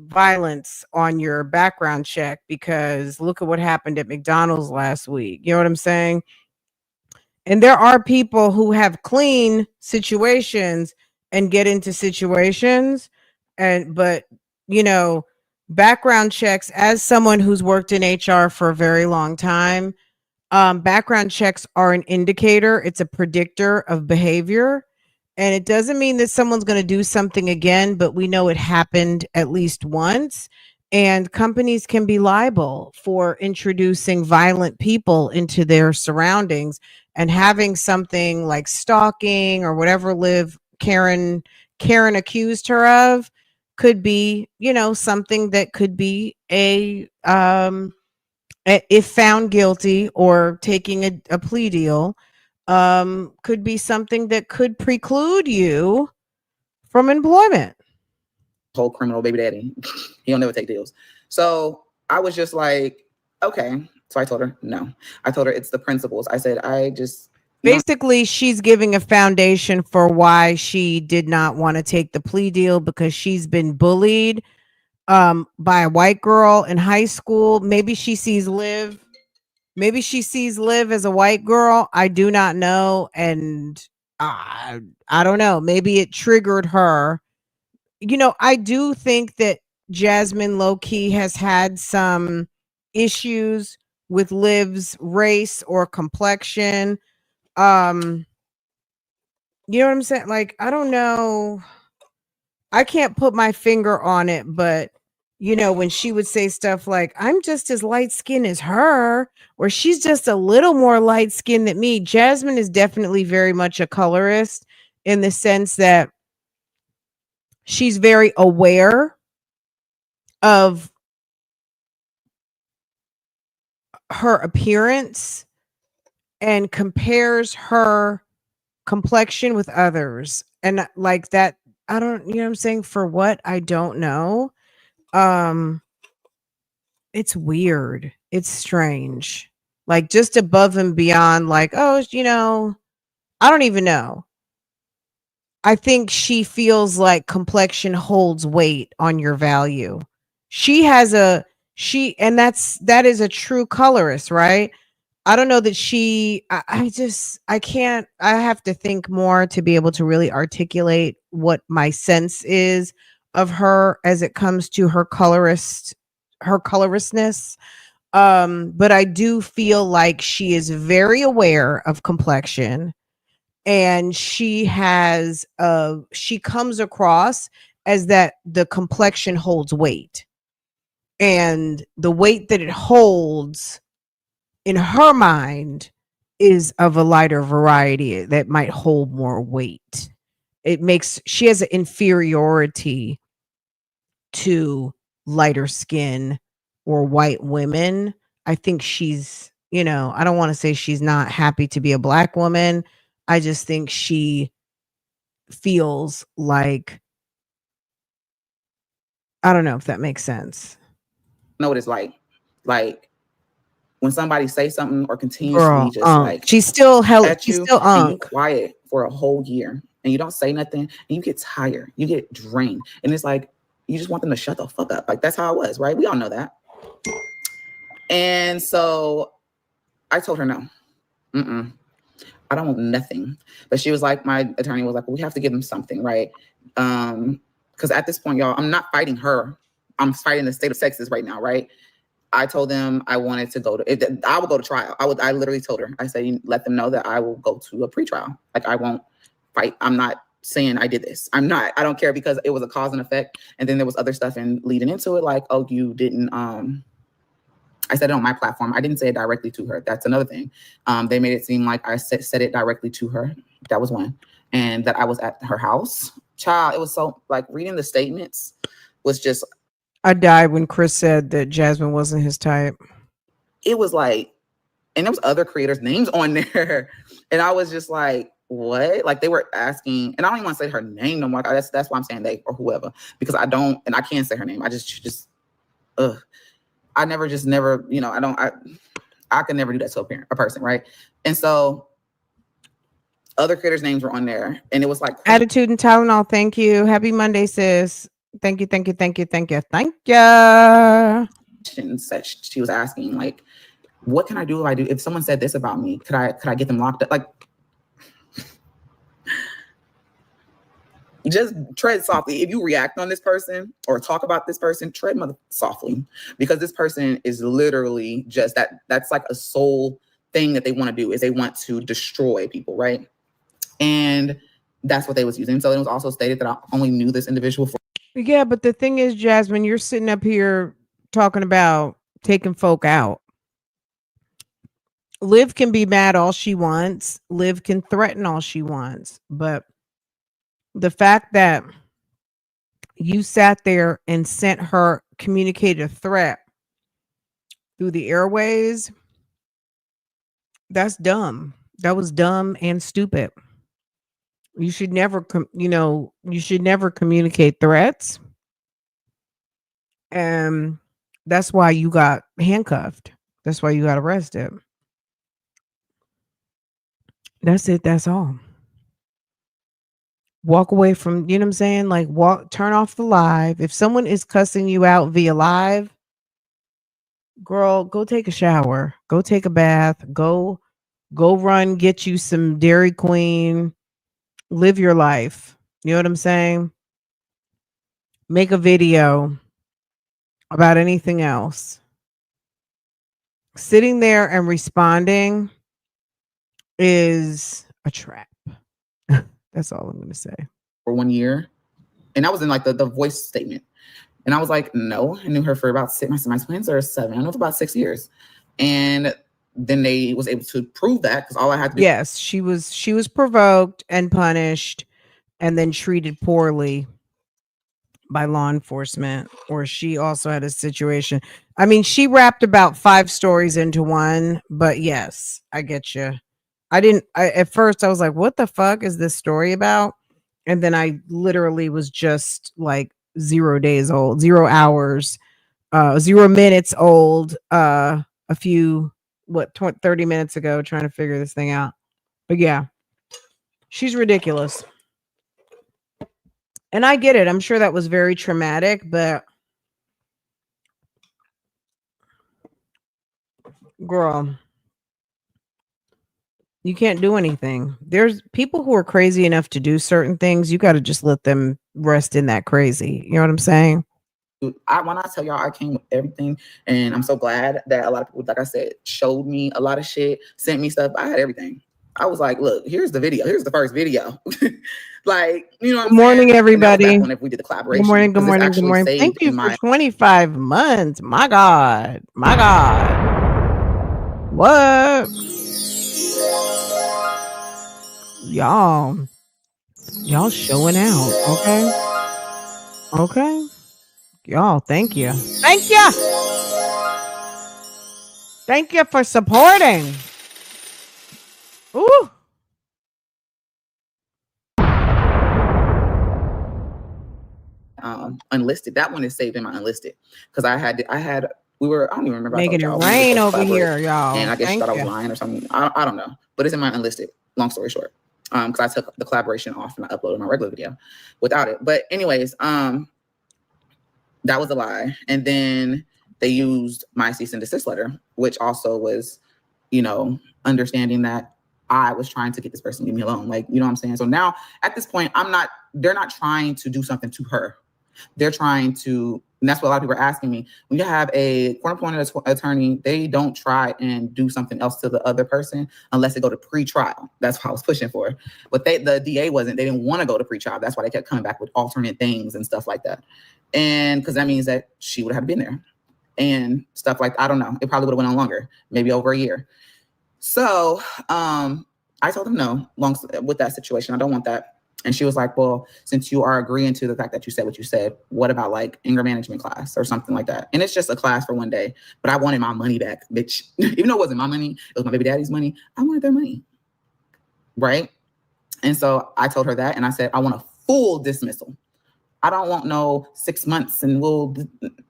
[SPEAKER 1] violence on your background check, because look at what happened at McDonald's last week. You know what I'm saying? And there are people who have clean situations and get into situations, but background checks, as someone who's worked in HR for a very long time, background checks are an indicator. It's a predictor of behavior. And it doesn't mean that someone's going to do something again, but we know it happened at least once. And companies can be liable for introducing violent people into their surroundings, and having something like stalking or whatever Karen accused her of could be, something that could be if found guilty or taking a plea deal, could be something that could preclude you from employment.
[SPEAKER 3] whole criminal baby daddy. He'll never take deals. So I was just like, okay. So I told her, no. I told her it's the principles. I said,
[SPEAKER 1] basically, she's giving a foundation for why she did not want to take the plea deal, because she's been bullied by a white girl in high school. Maybe she sees Liv as a white girl. I do not know. And I don't know. Maybe it triggered her. I do think that Jasmine low-key has had some issues with Liv's race or complexion. You know what I'm saying? Like, I don't know. I can't put my finger on it, but when she would say stuff like, I'm just as light skinned as her, or she's just a little more light skinned than me. Jasmine is definitely very much a colorist, in the sense that she's very aware of her appearance and compares her complexion with others. And like that, I don't, you know what I'm saying? For what? I don't know. It's weird. It's strange. Like, just above and beyond, like, oh, I don't even know. I think she feels like complexion holds weight on your value. And that is a true colorist, right? I don't know that I have to think more to be able to really articulate what my sense is of her as it comes to her coloristness. But I do feel like she is very aware of complexion, and she comes across as that the complexion holds weight, and the weight that it holds in her mind is of a lighter variety that might hold more weight. She has an inferiority to lighter skin or white women. I think she's, I don't want to say she's not happy to be a black woman. I just think she feels like, I don't know if that makes sense.
[SPEAKER 3] Know what it's like. Like, when somebody say something or continuously just like
[SPEAKER 1] she's still held
[SPEAKER 3] at you,
[SPEAKER 1] she's still
[SPEAKER 3] and you quiet for a whole year, and you don't say nothing and you get tired, you get drained. And it's like, you just want them to shut the fuck up. Like, that's how it was, right? We all know that. And so I told her no. I don't want nothing. But she was like, my attorney was like, well, we have to give them something, right? Because at this point, y'all, I'm not fighting her. I'm fighting the state of Texas right now, right? I told them I wanted to go to, I would go to trial. I literally told her, I said, let them know that I will go to a pretrial. Like, I won't fight. I'm not saying I did this. I don't care, because it was a cause and effect. And then there was other stuff and leading into it, like, oh, you didn't, I said it on my platform. I didn't say it directly to her. That's another thing. They made it seem like I said it directly to her. That was one. And that I was at her house. Child, it was so, like, reading the statements was just.
[SPEAKER 1] I died when Chris said that Jasmine wasn't his type.
[SPEAKER 3] It was like, and there was other creators' names on there. And I was just like, what? Like, they were asking, and I don't even want to say her name no more. That's why I'm saying they or whoever, because I don't, and I can't say her name. I just, I never, you know, I could never do that to a person, right? And so other creators' names were on there, and it was like
[SPEAKER 1] Attitude and Tylenol. Thank you. Happy Monday, sis. Thank you. Questions
[SPEAKER 3] that she was asking, like, what can I do if someone said this about me? Could I get them locked up? Like, just tread softly. If you react on this person or talk about this person, tread softly, because this person is literally just that's like a soul thing that they want to do, is they want to destroy people, right? And that's what they was using. So it was also stated that I only knew this individual for.
[SPEAKER 1] Yeah, but the thing is, Jasmine, you're sitting up here talking about taking folk out. Liv can be mad all she wants. Liv can threaten all she wants. But the fact that you sat there and sent her, communicated a threat through the airways, that's dumb. That was dumb and stupid. You should never, you should never communicate threats. And that's why you got handcuffed. That's why you got arrested. That's it. That's all. Walk away from, you know what I'm saying? Like, turn off the live. If someone is cussing you out via live, girl, go take a shower. Go take a bath. Go run, get you some Dairy Queen. Live your life. You know what I'm saying? Make a video about anything else. Sitting there and responding is a trap. That's all I'm going to say.
[SPEAKER 3] For 1 year. And that was in like the voice statement. And I was like, no, I knew her for about my twins are 7. I know for about 6 years. And then they was able to prove that, because all I had to do.
[SPEAKER 1] Yes, she was provoked and punished and then treated poorly by law enforcement, or she also had a situation. I mean, she wrapped about 5 stories into one, but yes, I get you. At first I was like, what the fuck is this story about? And then I literally was just like 0 days old, 0 hours, 0 minutes old, a few, 30 minutes ago, trying to figure this thing out. But yeah, she's ridiculous. And I get it. I'm sure that was very traumatic, but girl, you can't do anything. There's people who are crazy enough to do certain things. You got to just let them rest in that crazy. You know what I'm saying?
[SPEAKER 3] When I tell y'all, I came with everything, and I'm so glad that a lot of people, like I said, showed me a lot of shit, sent me stuff. I had everything. I was like, look, here's the video. Here's the first video. Like, you know what I'm
[SPEAKER 1] Good morning,
[SPEAKER 3] saying?
[SPEAKER 1] everybody.
[SPEAKER 3] If we did the collaboration.
[SPEAKER 1] Good morning. Thank you for 25 months. My God. What? Y'all showing out. Okay. Y'all, thank you. Thank you for supporting. Ooh.
[SPEAKER 3] Unlisted. That one is saved in my unlisted, because I had we were, I don't even remember,
[SPEAKER 1] making it rain over here, y'all.
[SPEAKER 3] And I guess she thought I was lying or something. I don't know, but it's in my unlisted, long story short. because I took the collaboration off and I uploaded my regular video without it. But anyways, that was a lie. And then they used my cease and desist letter, which also was, you know, understanding that I was trying to get this person to leave me alone. Like, you know what I'm saying? So now at this point, they're not trying to do something to her. They're trying to, and that's what a lot of people are asking me. When you have a court-appointed attorney, they don't try and do something else to the other person unless they go to pre-trial. That's what I was pushing for. But the DA wasn't. They didn't want to go to pre-trial. That's why they kept coming back with alternate things and stuff like that. And because that means that she would have been there and stuff like, I don't know. It probably would have went on longer, maybe over a year. So I told them no, with that situation. I don't want that. And she was like, well, since you are agreeing to the fact that you said what you said, what about like anger management class or something like that? And it's just a class for one day, but I wanted my money back, bitch. Even though it wasn't my money, it was my baby daddy's money. I wanted their money, right? And so I told her that, and I said, I want a full dismissal. I don't want no 6 months and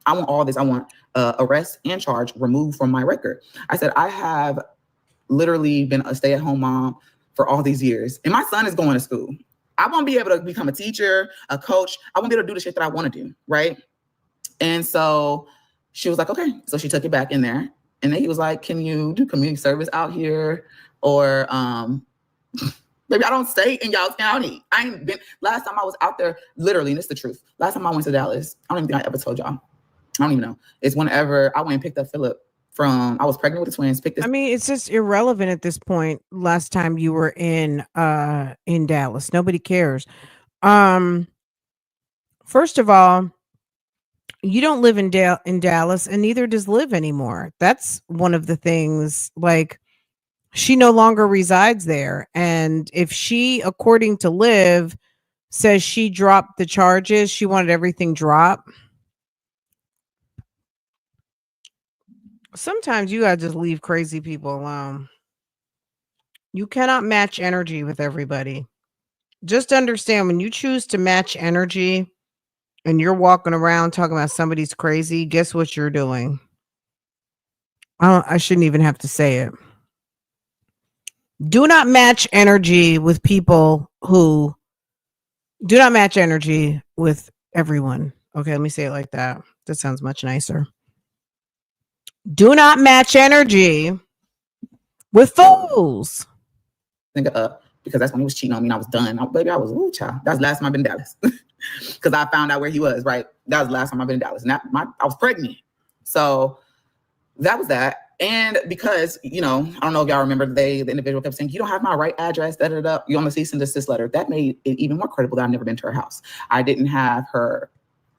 [SPEAKER 3] I want all this. I want arrest and charge removed from my record. I said, I have literally been a stay-at-home mom for all these years, and my son is going to school. I won't be able to become a teacher, a coach. I won't be able to do the shit that I want to do, right? And so she was like, okay. So she took it back in there. And then he was like, can you do community service out here? Or maybe I don't stay in y'all's county. I ain't been, last time I was out there, literally, and it's the truth. Last time I went to Dallas, I don't even think I ever told y'all. I don't even know. It's whenever I went and picked up Philip I was pregnant with the twins.
[SPEAKER 1] I mean, it's just irrelevant at this point. Last time you were in Dallas, nobody cares. First of all, you don't live in Dallas, and neither does Liv anymore. That's one of the things. Like, she no longer resides there, and if she, according to Liv, says she dropped the charges, she wanted everything dropped. Sometimes you gotta just leave crazy people alone. You cannot match energy with everybody. Just understand, when you choose to match energy and you're walking around talking about somebody's crazy, guess what you're doing? I shouldn't even have to say it. Do not match energy with people who do not match energy with everyone. Okay, let me say it like that. That sounds much nicer. Do not match energy with fools.
[SPEAKER 3] Think up, because that's when he was cheating on me and I was done. Baby, I was, ooh, child. That was the last time I've been in Dallas. Because I found out where he was, right? That was the last time I've been in Dallas. And I was pregnant. So that was that. And because, you know, I don't know if y'all remember the individual kept saying, you don't have my right address, da-da-da. You're on the cease and desist letter. That made it even more credible that I've never been to her house. I didn't have her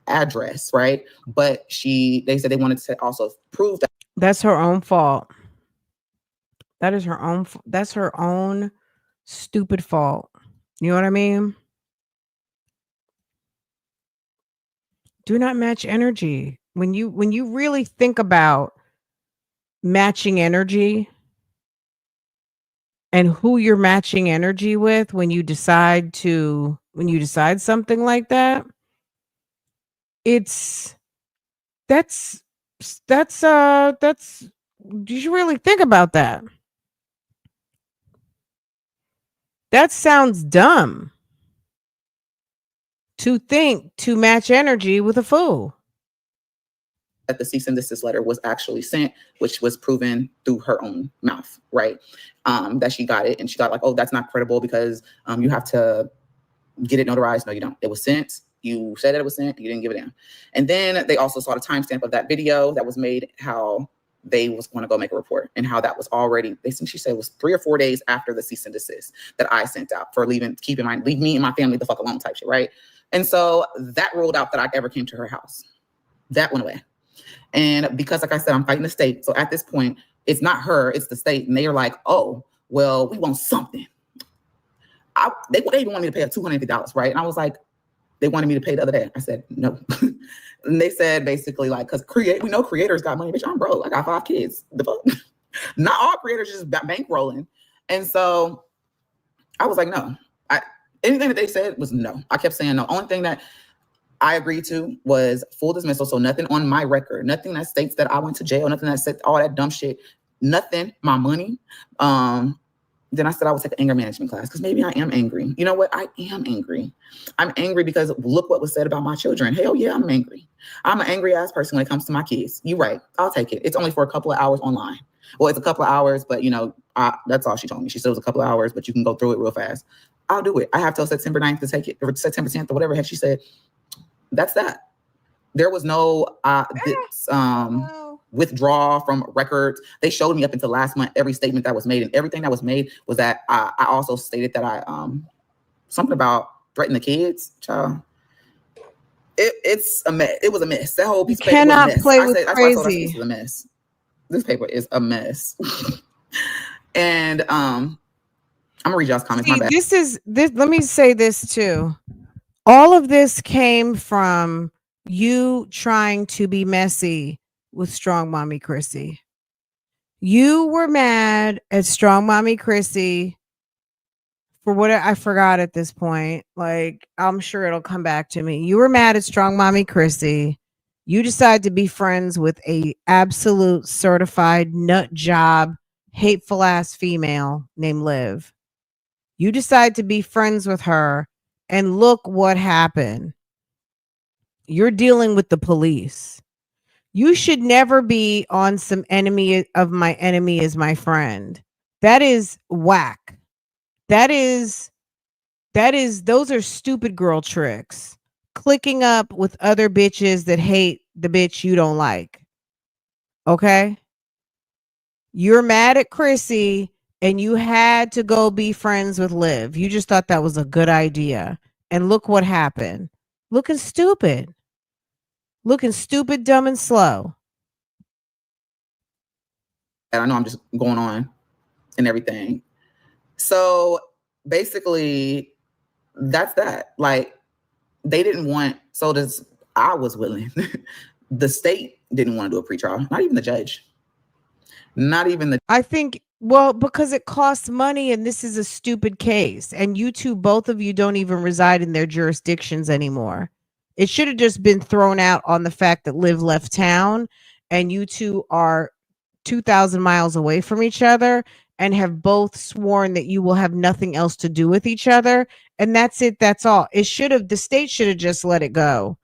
[SPEAKER 3] address, right? But they said they wanted to also prove that.
[SPEAKER 1] That's her own fault. That is her own. That's her own stupid fault. You know what I mean? Do not match energy. When you really think about matching energy and who you're matching energy with, when you decide something like that, that's you should really think about that. That sounds dumb to think to match energy with a fool.
[SPEAKER 3] That the cease and desist letter was actually sent, which was proven through her own mouth, right? That she got it, and she got like, oh, that's not credible because you have to get it notarized. No, you don't. It was sent. You said that it was sent. You didn't give it in. And then they also saw the timestamp of that video that was made, how they was going to go make a report, and how that was already, she said it was 3 or 4 days after the cease and desist that I sent out for leave me and my family the fuck alone type shit, right? And so that ruled out that I ever came to her house. That went away. And because, like I said, I'm fighting the state. So at this point, it's not her, it's the state. And they are like, oh, well, we want something. They even wanted me to pay $250, right? And I was like, they wanted me to pay the other day. I said, no. And they said basically like, because we know creators got money. Bitch, I'm broke. I got 5 kids. The fuck? Not all creators just bankrolling. And so I was like, no. Anything that they said was no. I kept saying no. Only thing that I agreed to was full dismissal. So nothing on my record, nothing that states that I went to jail, nothing that said all that dumb shit, nothing, my money. Then I said I would take an anger management class because maybe I am angry. You know what? I am angry. I'm angry because look what was said about my children. Hell yeah, I'm angry. I'm an angry ass person when it comes to my kids. You're right. I'll take it. It's only for a couple of hours online. Well, it's a couple of hours, but that's all she told me. She said it was a couple of hours, but you can go through it real fast. I'll do it. I have till September 9th to take it, or September 10th, or whatever the heck she said. That's that. There was no withdraw from records. They showed me up until last month every statement that was made, and everything that was made was that I also stated that I something about threatening the kids. Child, it's a mess. It was a mess. That whole piece of paper was a mess.
[SPEAKER 1] Play with
[SPEAKER 3] that's why I told her this is a mess. This paper is a mess. And I'm gonna read y'all's comments. My bad.
[SPEAKER 1] This. Let me say this too. All of this came from you trying to be messy with Strong Mommy Chrissy. You were mad at Strong Mommy Chrissy for what I forgot at this point. Like, I'm sure it'll come back to me. You were mad at Strong Mommy Chrissy. You decided to be friends with a absolute certified nut job, hateful ass female named Liv. You decide to be friends with her, and look what happened. You're dealing with the police. You should never be on some enemy of my enemy is my friend. That is whack. Those are stupid girl tricks. Clicking up with other bitches that hate the bitch you don't like. Okay? You're mad at Chrissy and you had to go be friends with Liv. You just thought that was a good idea. And look what happened. Looking stupid, dumb, and slow.
[SPEAKER 3] And I know I'm just going on and everything. So basically, that's that. Like, they didn't want, I was willing. The state didn't want to do a pretrial, not even the judge.
[SPEAKER 1] I think, well, because it costs money and this is a stupid case. And you two, both of you don't even reside in their jurisdictions anymore. It should have just been thrown out on the fact that Liv left town and you two are 2,000 miles away from each other and have both sworn that you will have nothing else to do with each other. And that's it. That's all. The state should have just let it go.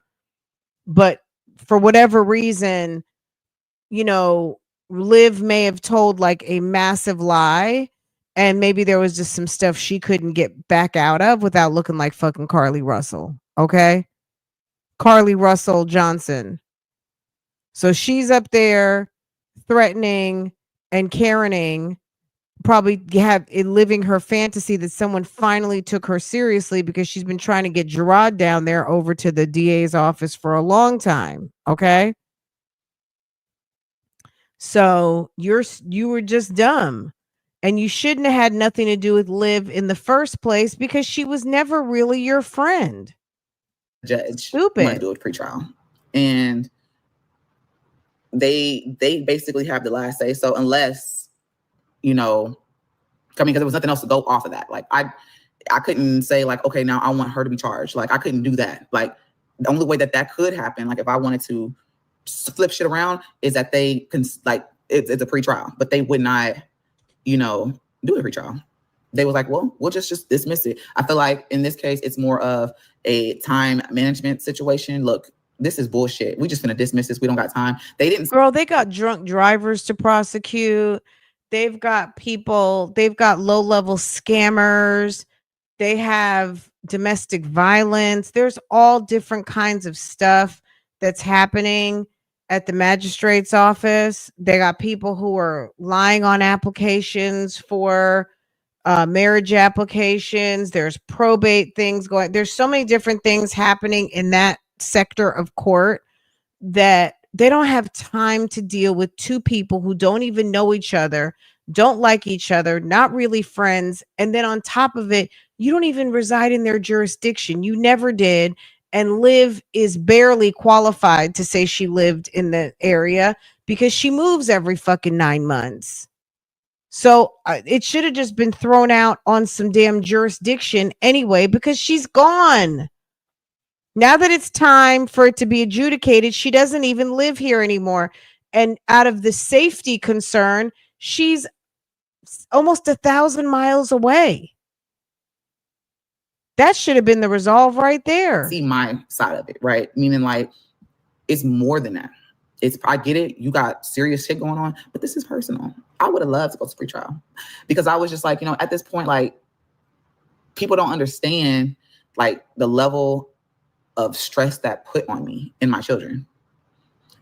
[SPEAKER 1] But for whatever reason, Liv may have told like a massive lie, and maybe there was just some stuff she couldn't get back out of without looking like fucking Carly Russell. Okay. Carly Russell Johnson. So she's up there threatening and Karening, probably living her fantasy that someone finally took her seriously because she's been trying to get Gerard down there over to the DA's office for a long time. Okay. So you were just dumb, and you shouldn't have had nothing to do with Liv in the first place because she was never really your friend.
[SPEAKER 3] Judge
[SPEAKER 1] stupid.
[SPEAKER 3] Want to do a pretrial, and they basically have the last say. So unless because there was nothing else to go off of that. Like I couldn't say like, okay, now I want her to be charged. Like I couldn't do that. Like the only way that could happen, like if I wanted to flip shit around, is that they can it's a pretrial, but they would not, do a pretrial. They was like, well, we'll just dismiss it. I feel like in this case, it's more of a time management situation. Look, this is bullshit. We just gonna dismiss this. We don't got time. They got
[SPEAKER 1] drunk drivers to prosecute. They've got low-level scammers. They have domestic violence. There's all different kinds of stuff that's happening at the magistrate's office. They got people who are lying on applications for marriage applications. There's probate things going. There's so many different things happening in that sector of court that they don't have time to deal with two people who don't even know each other, don't like each other, not really friends. And then on top of it, you don't even reside in their jurisdiction. You never did. And Liv is barely qualified to say she lived in the area because she moves every fucking 9 months. So it should have just been thrown out on some damn jurisdiction anyway, because she's gone. Now that it's time for it to be adjudicated, she doesn't even live here anymore. And out of the safety concern, she's almost 1,000 miles away. That should have been the resolve right there.
[SPEAKER 3] See my side of it, right? Meaning like it's more than that. I get it. You got serious shit going on, but this is personal. I would have loved to go to pretrial because I was just like, at this point, like people don't understand like the level of stress that put on me and my children.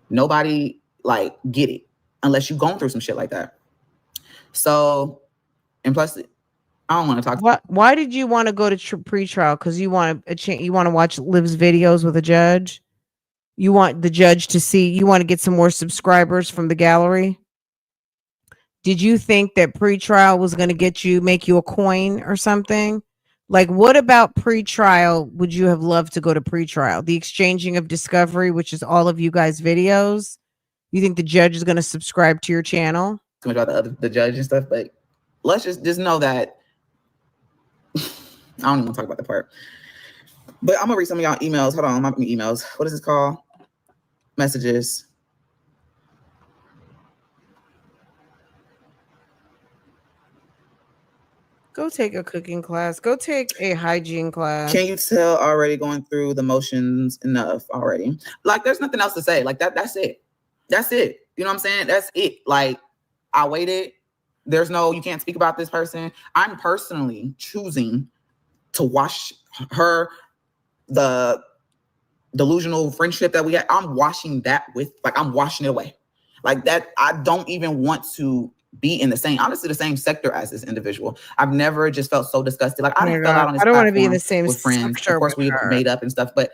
[SPEAKER 3] Nobody like get it unless you've gone through some shit like that. So, and plus, I don't want to talk.
[SPEAKER 1] Why did you want to go to pretrial? Because you want you want to watch Liv's videos with a judge. You want the judge to see. You want to get some more subscribers from the gallery. Did you think that pretrial was going to make you a coin or something? Like, what about pretrial would you have loved to go to pretrial? The exchanging of discovery, which is all of you guys' videos. You think the judge is going to subscribe to your channel?
[SPEAKER 3] Too much about the judge and stuff, but let's just know that I don't even want to talk about the part. But I'm gonna read some of y'all emails. Hold on, my emails. What is this called? Messages.
[SPEAKER 1] Go take a cooking class. Go take a hygiene class.
[SPEAKER 3] Can you tell already going through the motions enough already? Like, there's nothing else to say. Like that's it. That's it. You know what I'm saying? That's it. Like, I waited. There's no, you can't speak about this person. I'm personally choosing to watch her, the delusional friendship that we had. I'm washing that I'm washing it away. Like that, I don't even want to be in the same sector as this individual. I've never just felt so disgusted. Like I fell out on this.
[SPEAKER 1] I don't want to be in the same
[SPEAKER 3] with friends. Of course, we made up and stuff, but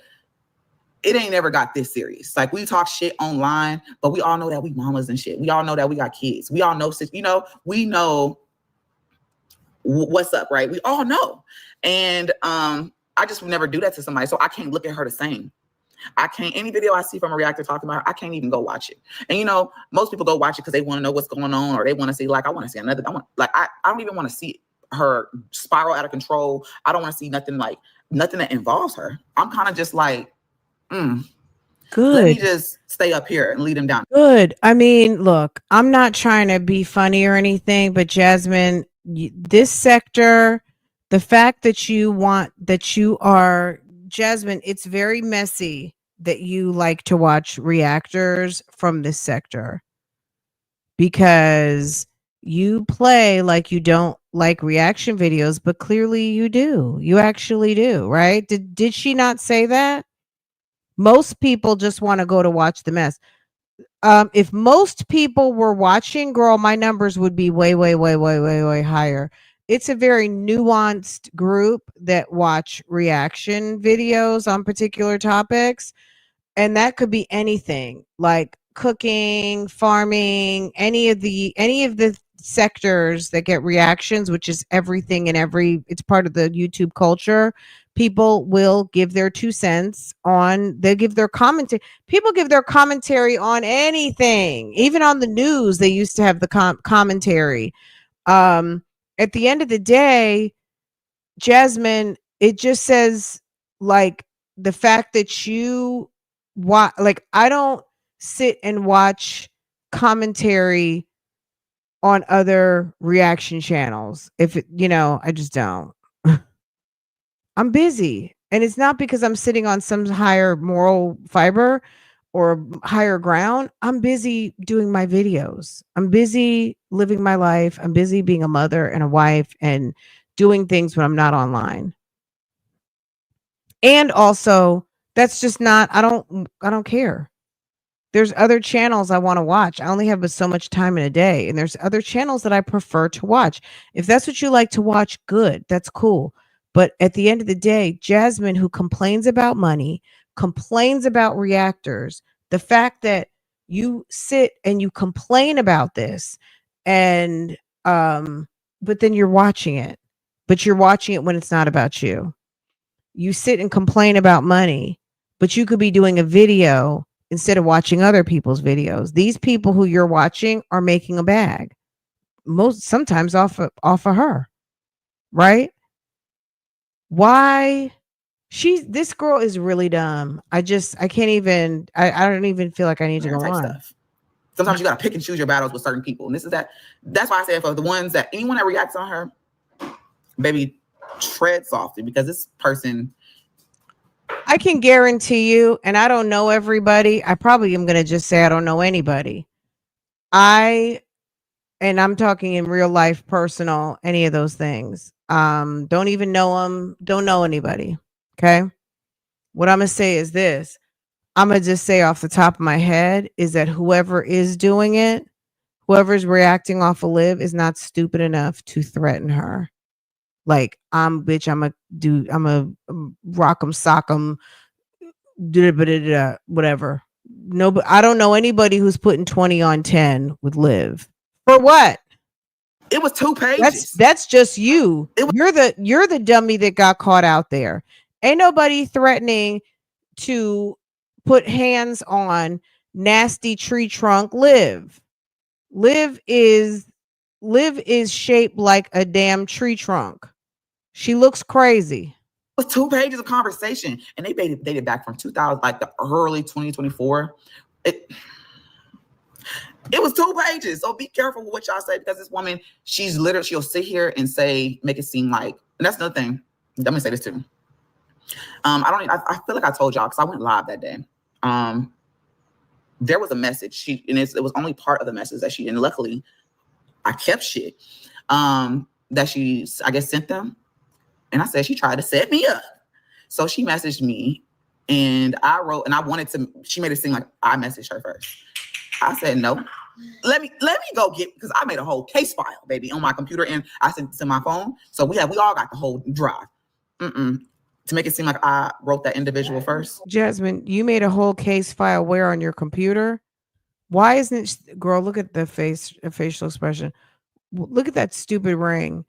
[SPEAKER 3] it ain't never got this serious. Like we talk shit online, but we all know that we mamas and shit. We all know that we got kids. We all know, we know what's up, right? We all know. And I just would never do that to somebody. So I can't look at her the same. I can't, any video I see from a reactor talking about her, I can't even go watch it. And most people go watch it because they want to know what's going on, or they want to see, like, I want to see another, I don't even want to see her spiral out of control. I don't want to see nothing that involves her. I'm kind of just like, good. Let me just stay up here and lead them down.
[SPEAKER 1] Good. I mean, look, I'm not trying to be funny or anything, but Jasmine, this sector, the fact that Jasmine, it's very messy that you like to watch reactors from this sector, because you play like you don't like reaction videos, but clearly you do. You actually do, right? Did she not say that? Most people just want to go to watch the mess. If most people were watching, girl, my numbers would be way, way, way, way, way, way higher. It's a very nuanced group that watch reaction videos on particular topics. And that could be anything, like cooking, farming, any of the sectors that get reactions, which is everything it's part of the YouTube culture. People will give their 2 cents they give their commentary. People give their commentary on anything, even on the news. They used to have the commentary. At the end of the day, Jasmine, it just says, like, the fact that you I don't sit and watch commentary on other reaction channels. I just don't. I'm busy. And it's not because I'm sitting on some higher moral fiber or higher ground. I'm busy doing my videos. I'm busy living my life. I'm busy being a mother and a wife and doing things when I'm not online. And also, that's just not, I don't care. There's other channels I want to watch. I only have so much time in a day, and there's other channels that I prefer to watch. If that's what you like to watch, good. That's cool. But at the end of the day, Jasmine, who complains about money, complains about reactors, the fact that you sit and you complain about this, and but then you're watching it. But you're watching it when it's not about you. You sit and complain about money, but you could be doing a video instead of watching other people's videos. These people who you're watching are making a bag, sometimes off of her, right? Why? This girl is really dumb. I don't even feel like I need to go on.
[SPEAKER 3] Sometimes you got to pick and choose your battles with certain people. And this is that. That's why I say for the ones that anyone that reacts on her, baby, tread softly, because this person.
[SPEAKER 1] I can guarantee you, and I don't know everybody. I probably am going to just say I don't know anybody. And I'm talking in real life, personal, any of those things. Don't even know them. Don't know anybody. Okay. What I'm going to say is this. I'm going to just say off the top of my head is that whoever is doing it, whoever's reacting off of Liv is not stupid enough to threaten her. Like, I'm a rock 'em, sock 'em, whatever. No, but I don't know anybody who's putting 20 on 10 with Liv. For what?
[SPEAKER 3] It was 2 pages.
[SPEAKER 1] That's just you. You're the dummy that got caught out there. Ain't nobody threatening to put hands on nasty tree trunk Liv. Liv is shaped like a damn tree trunk. She looks crazy.
[SPEAKER 3] It was 2 pages of conversation, and they dated back from 2000, like the early 2024. It was 2 pages. So be careful with what y'all say, because this woman, she'll sit here and make it seem like, and that's another thing. Let me say this too. I feel like I told y'all, because I went live that day. There was a message. It was only part of the message that and luckily I kept shit that she, I guess, sent them. And I said, she tried to set me up. So she messaged me, and I wrote, and she made it seem like I messaged her first. I said, no, let me go because I made a whole case file, baby, on my computer, and I sent it to my phone. So we all got the whole drive. To make it seem like I wrote that individual first.
[SPEAKER 1] Jasmine, you made a whole case file where on your computer? Why isn't it, girl, look at the facial expression. Look at that stupid ring.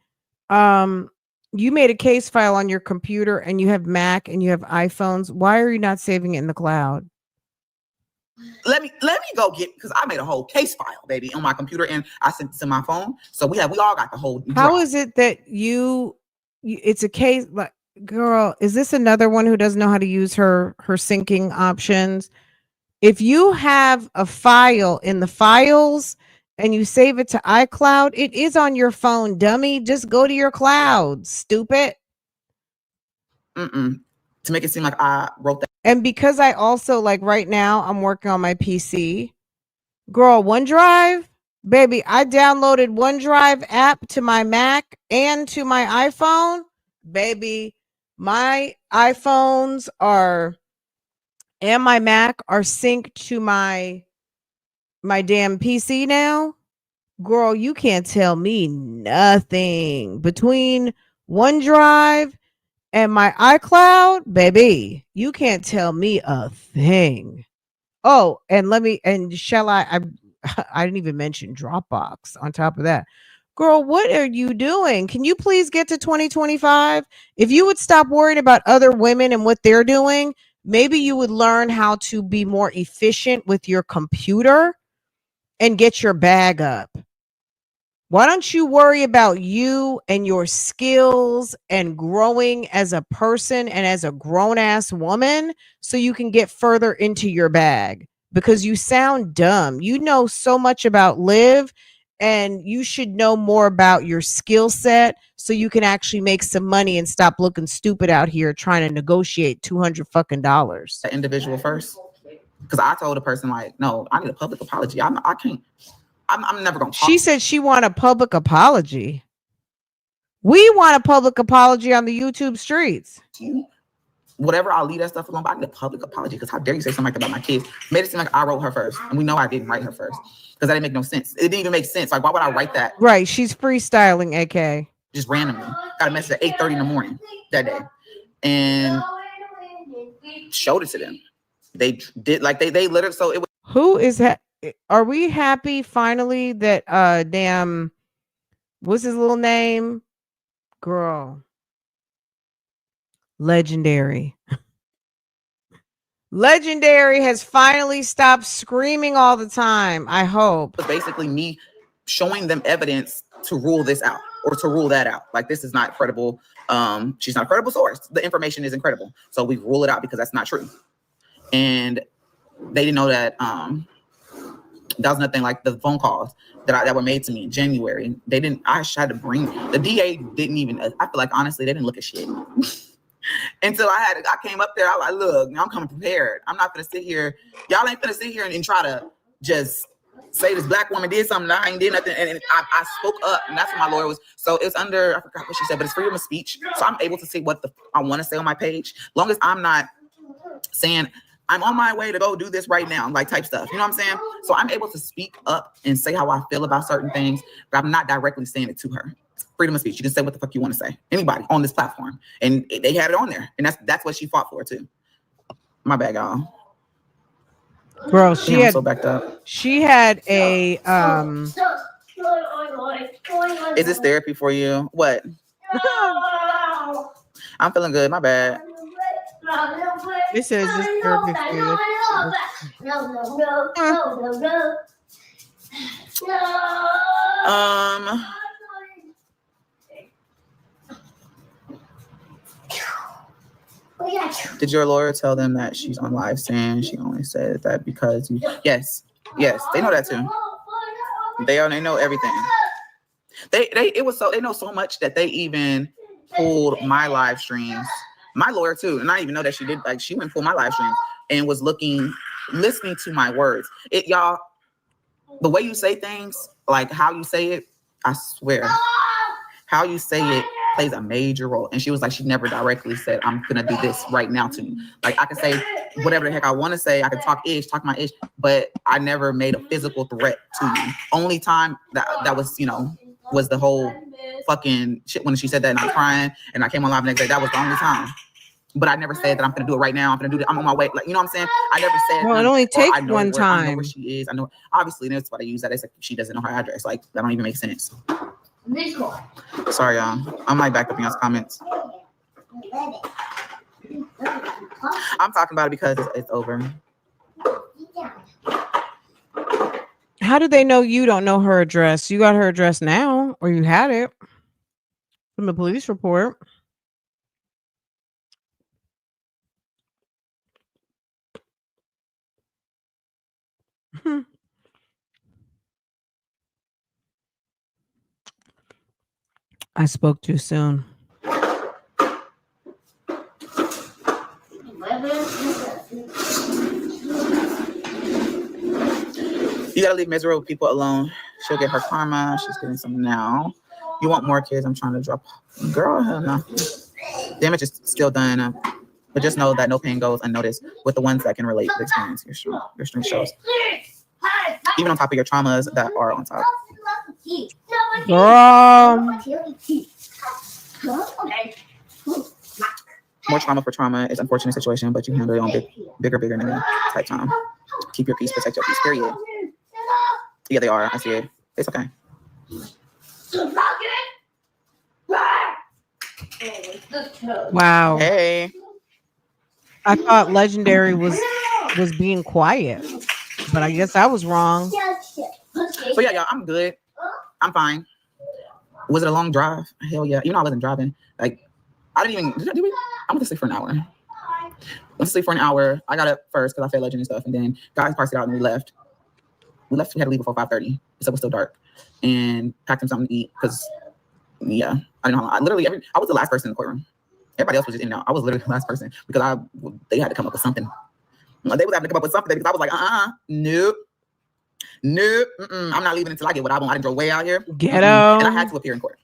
[SPEAKER 1] You made a case file on your computer, and you have Mac and you have iPhones. Why are you not saving it in the cloud?
[SPEAKER 3] Let me go because I made a whole case file, baby, on my computer, and I sent it to my phone. So we all got the whole drive.
[SPEAKER 1] How is it that it's a case, like, girl, is this another one who doesn't know how to use her syncing options? If you have a file in the files and you save it to iCloud, it is on your phone, dummy. Just go to your cloud, stupid.
[SPEAKER 3] To make it seem like I wrote that.
[SPEAKER 1] And because I also, like, right now, I'm working on my PC. Girl, OneDrive, baby, I downloaded OneDrive app to my Mac and to my iPhone. Baby, my iPhones and my Mac are synced to my damn PC now. Girl, you can't tell me nothing. Between OneDrive and my iCloud, baby, you can't tell me a thing. Oh, and I didn't even mention Dropbox on top of that. Girl, what are you doing? Can you please get to 2025? If you would stop worrying about other women and what they're doing, maybe you would learn how to be more efficient with your computer and get your bag up. Why don't you worry about you and your skills and growing as a person and as a grown-ass woman so you can get further into your bag? Because you sound dumb. You know so much about Liv, and you should know more about your skill set so you can actually make some money and stop looking stupid out here trying to negotiate $200 fucking dollars.
[SPEAKER 3] That individual first, because I told the person, like, no, I need a public apology. I can't. I'm never going to talk.
[SPEAKER 1] She said she want a public apology. We want a public apology on the YouTube streets.
[SPEAKER 3] Whatever, I'll leave that stuff alone, but I need a public apology, because how dare you say something like that about my kids? Made it seem like I wrote her first, and we know I didn't write her first, because that didn't make no sense. It didn't even make sense. Like, why would I write that?
[SPEAKER 1] Right, she's freestyling, AK.
[SPEAKER 3] Just randomly. Got a message at 8:30 in the morning that day, and showed it to them. They did, like, they literally, so it was.
[SPEAKER 1] Who is that? Are we happy finally that damn, what's his little name? Girl. Legendary. Legendary has finally stopped screaming all the time, I hope.
[SPEAKER 3] It was basically me showing them evidence to rule this out, or to rule that out. Like, this is not credible. She's not a credible source. The information isn't credible. So we rule it out because that's not true. And they didn't know that That was nothing like the phone calls that were made to me in January. They didn't. I had to bring the DA didn't even. I feel like honestly they didn't look at shit until I came up there. I was like, look, I'm coming prepared. I'm not gonna sit here. Y'all ain't gonna sit here and try to just say this black woman did something. I ain't did nothing. And I spoke up, and that's what my lawyer was. So it's under, I forgot what she said, but it's freedom of speech. So I'm able to say what I want to say on my page, long as I'm not saying I'm on my way to go do this right now, like type stuff. You know what I'm saying? So I'm able to speak up and say how I feel about certain things, but I'm not directly saying it to her. Freedom of speech. You can say what the fuck you want to say. Anybody on this platform. And they had it on there. And that's what she fought for too. My bad, y'all.
[SPEAKER 1] Girl, she
[SPEAKER 3] Damn,
[SPEAKER 1] had
[SPEAKER 3] I'm so backed up.
[SPEAKER 1] she had a
[SPEAKER 3] Is this therapy for you? What? I'm feeling good. My bad.
[SPEAKER 1] It says this therapy for you.
[SPEAKER 3] Did your lawyer tell them that she's on live saying she only said that because you? Yes, they know that too. They know everything. They know so much that they even pulled my live streams. My lawyer too, and I didn't even know that she did. Like she went and pulled my live streams and was listening to my words. Y'all, the way you say things, like how you say it, I swear, how you say it plays a major role. And she was like, she never directly said, I'm gonna do this right now to you. Like I can say whatever the heck I want to say. I can talk my ish, but I never made a physical threat to you. Only time that was, was the whole fucking shit when she said that and I'm crying and I came on live the next day. That was the only time. But I never said that I'm gonna do it right now. I'm gonna do it. I'm on my way. Like, you know what I'm saying? I never said.
[SPEAKER 1] Well, it only takes one time.
[SPEAKER 3] I know where she is. I know. Obviously, that's why they use that. It's like she doesn't know her address. Like that don't even make sense. Sorry, y'all. I'm like back up in y'all's comments. I'm talking about it because it's over.
[SPEAKER 1] How do they know you don't know her address? You got her address now, or you had it from the police report. I spoke too soon.
[SPEAKER 3] You gotta leave miserable people alone. She'll get her karma. She's getting some now. You want more kids? I'm trying to drop. Girl, hell no. Damage is still done. But just know that no pain goes unnoticed with the ones that can relate to the experience your strength shows. Even on top of your traumas that are on top. More trauma for trauma is unfortunate situation, but you handle your own bigger nigga type time. Keep your peace, protect your peace, period. Yeah, they are. I see it. It's okay.
[SPEAKER 1] Wow.
[SPEAKER 3] Hey.
[SPEAKER 1] I thought Legendary was being quiet, but I guess I was wrong.
[SPEAKER 3] So yeah, y'all, I'm good. I'm fine. Was it a long drive? Hell yeah. I wasn't driving. Like, I didn't even, I went to sleep for an hour. I got up first because I fed Legend and stuff, and then guys parsed it out and we left. We had to leave before 5:30. So it was still dark. And packed him something to eat because, yeah, I didn't know how long. I was the last person in the courtroom. Everybody else was just in and out. I was literally the last person because they had to come up with something. They was having to come up with something because I was like, nope. I'm not leaving until I get what I want. I didn't drove way out here.
[SPEAKER 1] Ghetto.
[SPEAKER 3] And I had to appear in court.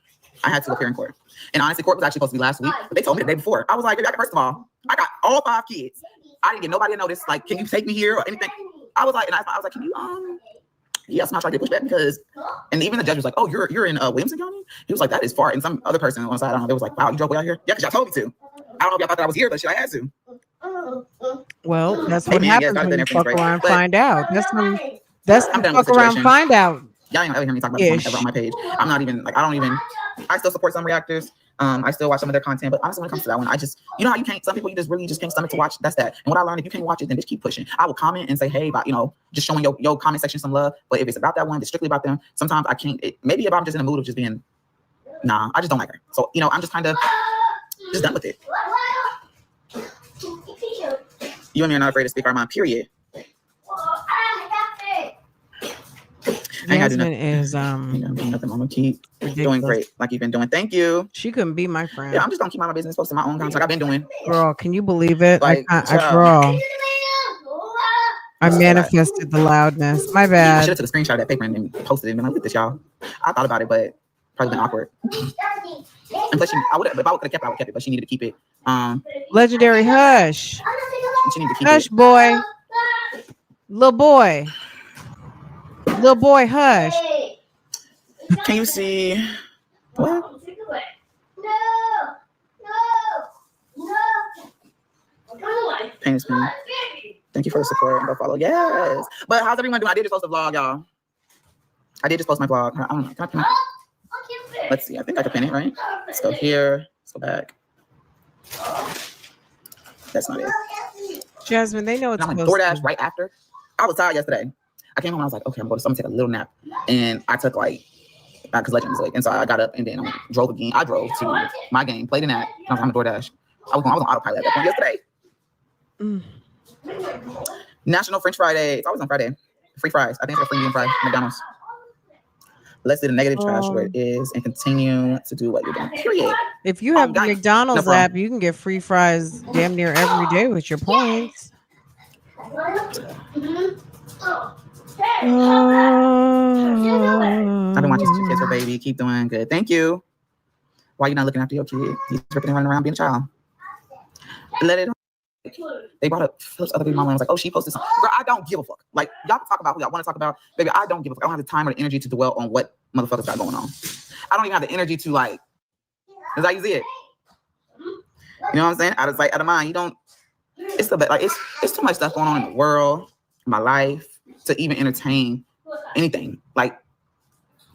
[SPEAKER 3] And honestly, court was actually supposed to be last week, but they told me the day before. I was like, first of all, I got all 5 kids. I didn't get nobody to notice. Like, can you take me here or anything? I was like, can you yes, I'm not trying to get pushed back because, and even the judge was like, oh, you're in Williamson County? He was like, that is far. And some other person on the side, I don't know, they was like, wow, you drove way out here? Yeah, because y'all told me to. I don't know if y'all thought that I was here, but shit, I had to.
[SPEAKER 1] Well, that's what happens when you fuck around and find out. That's
[SPEAKER 3] I'm done
[SPEAKER 1] fuck
[SPEAKER 3] with the
[SPEAKER 1] around
[SPEAKER 3] situation.
[SPEAKER 1] find out.
[SPEAKER 3] Y'all ain't ever hear me talk about this ever on my page. I'm not even, like, I still support some reactors. I still watch some of their content, but honestly, when it comes to that one, I just, how you can't, some people you just really just can't stomach to watch. That's that. And what I learned, if you can't watch it, then just keep pushing. I will comment and say, hey, about, just showing your comment section some love. But if it's about that one, it's strictly about them. Sometimes I can't, maybe if I'm just in the mood of just being, I just don't like her. So, I'm just kind of just done with it. You and me are not afraid to speak our mind, period.
[SPEAKER 1] Jasmine is
[SPEAKER 3] nothing. I'm gonna keep doing great like you've been doing. Thank you.
[SPEAKER 1] She couldn't be my friend.
[SPEAKER 3] Yeah, I'm just gonna keep my business posting my own content like I've been doing.
[SPEAKER 1] Girl, can you believe it?
[SPEAKER 3] Like,
[SPEAKER 1] I manifested the loudness. My
[SPEAKER 3] I
[SPEAKER 1] bad.
[SPEAKER 3] should have took a screenshot of that paper and then posted it and been like, look at this, y'all. I thought about it, but probably been awkward. And plus, I would have, if I would have kept it, I would have kept it, but she needed to keep it.
[SPEAKER 1] Legendary hush.
[SPEAKER 3] She needed to keep
[SPEAKER 1] hush,
[SPEAKER 3] it.
[SPEAKER 1] boy. Little boy. Little boy, hush.
[SPEAKER 3] Can you see? What? Pains me. Thank you for the support and go follow. Yes. But how's everyone doing? I did just post a vlog, y'all. I did just post my vlog. I don't know. Can I pin it? Let's see. I think I can pin it, right? Let's go here. Let's go back. That's not it.
[SPEAKER 1] Jasmine, they know it's
[SPEAKER 3] and I'm like DoorDash right after. I was tired yesterday. I came home and I was like, okay, I'm going to take a little nap. And I took like, because Legend was late. And so I got up and then I drove again. I drove to my game, played a nap. I was on DoorDash. I was on autopilot at that point yesterday. National French Friday. It's always on Friday. Free fries. I think it's a free vegan fry. McDonald's. Let's do the negative trash where it is and continue to do what you're doing. Period.
[SPEAKER 1] If you have the McDonald's app, you can get free fries damn near every day with your points.
[SPEAKER 3] I've been watching some kids for baby. Keep doing good. Thank you. Why are you not looking after your kid? He's ripping and running around being a child. Let it. They brought up Philip's other baby mama and was like, oh, she posted something. Girl, I don't give a fuck. Like, y'all can talk about who y'all want to talk about. Baby, I don't give a fuck. I don't have the time or the energy to dwell on what motherfuckers got going on. I don't even have the energy to, like, that's how you see it. You know what I'm saying? Out of sight, out of mind. You don't, it's the like it's too much stuff going on in the world, in my life, to even entertain anything. Like,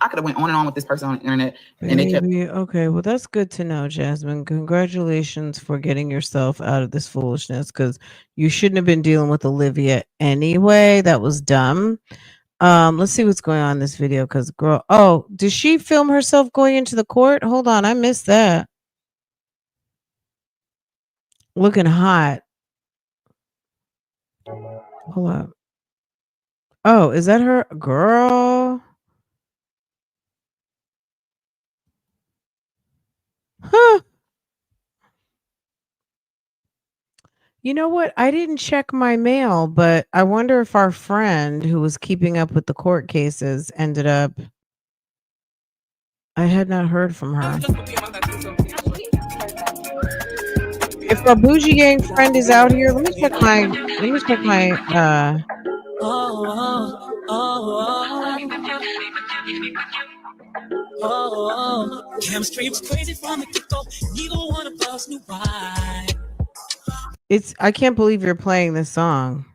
[SPEAKER 3] I could have went on and on with this person on the internet, and they kept.
[SPEAKER 1] Okay, well, that's good to know, Jasmine. Congratulations for getting yourself out of this foolishness, because you shouldn't have been dealing with Olivia anyway. That was dumb. Let's see what's going on in this video, because girl, oh, did she film herself going into the court? Hold on, I missed that. Looking hot. Hold up. Oh, is that her? Girl. Huh. You know what? I didn't check my mail, but I wonder if our friend who was keeping up with the court cases ended up. I had not heard from her. If our bougie gang friend is out here, let me check my Chemistry's crazy from the get-go. Neither one of us knew why. I can't believe you're playing this song.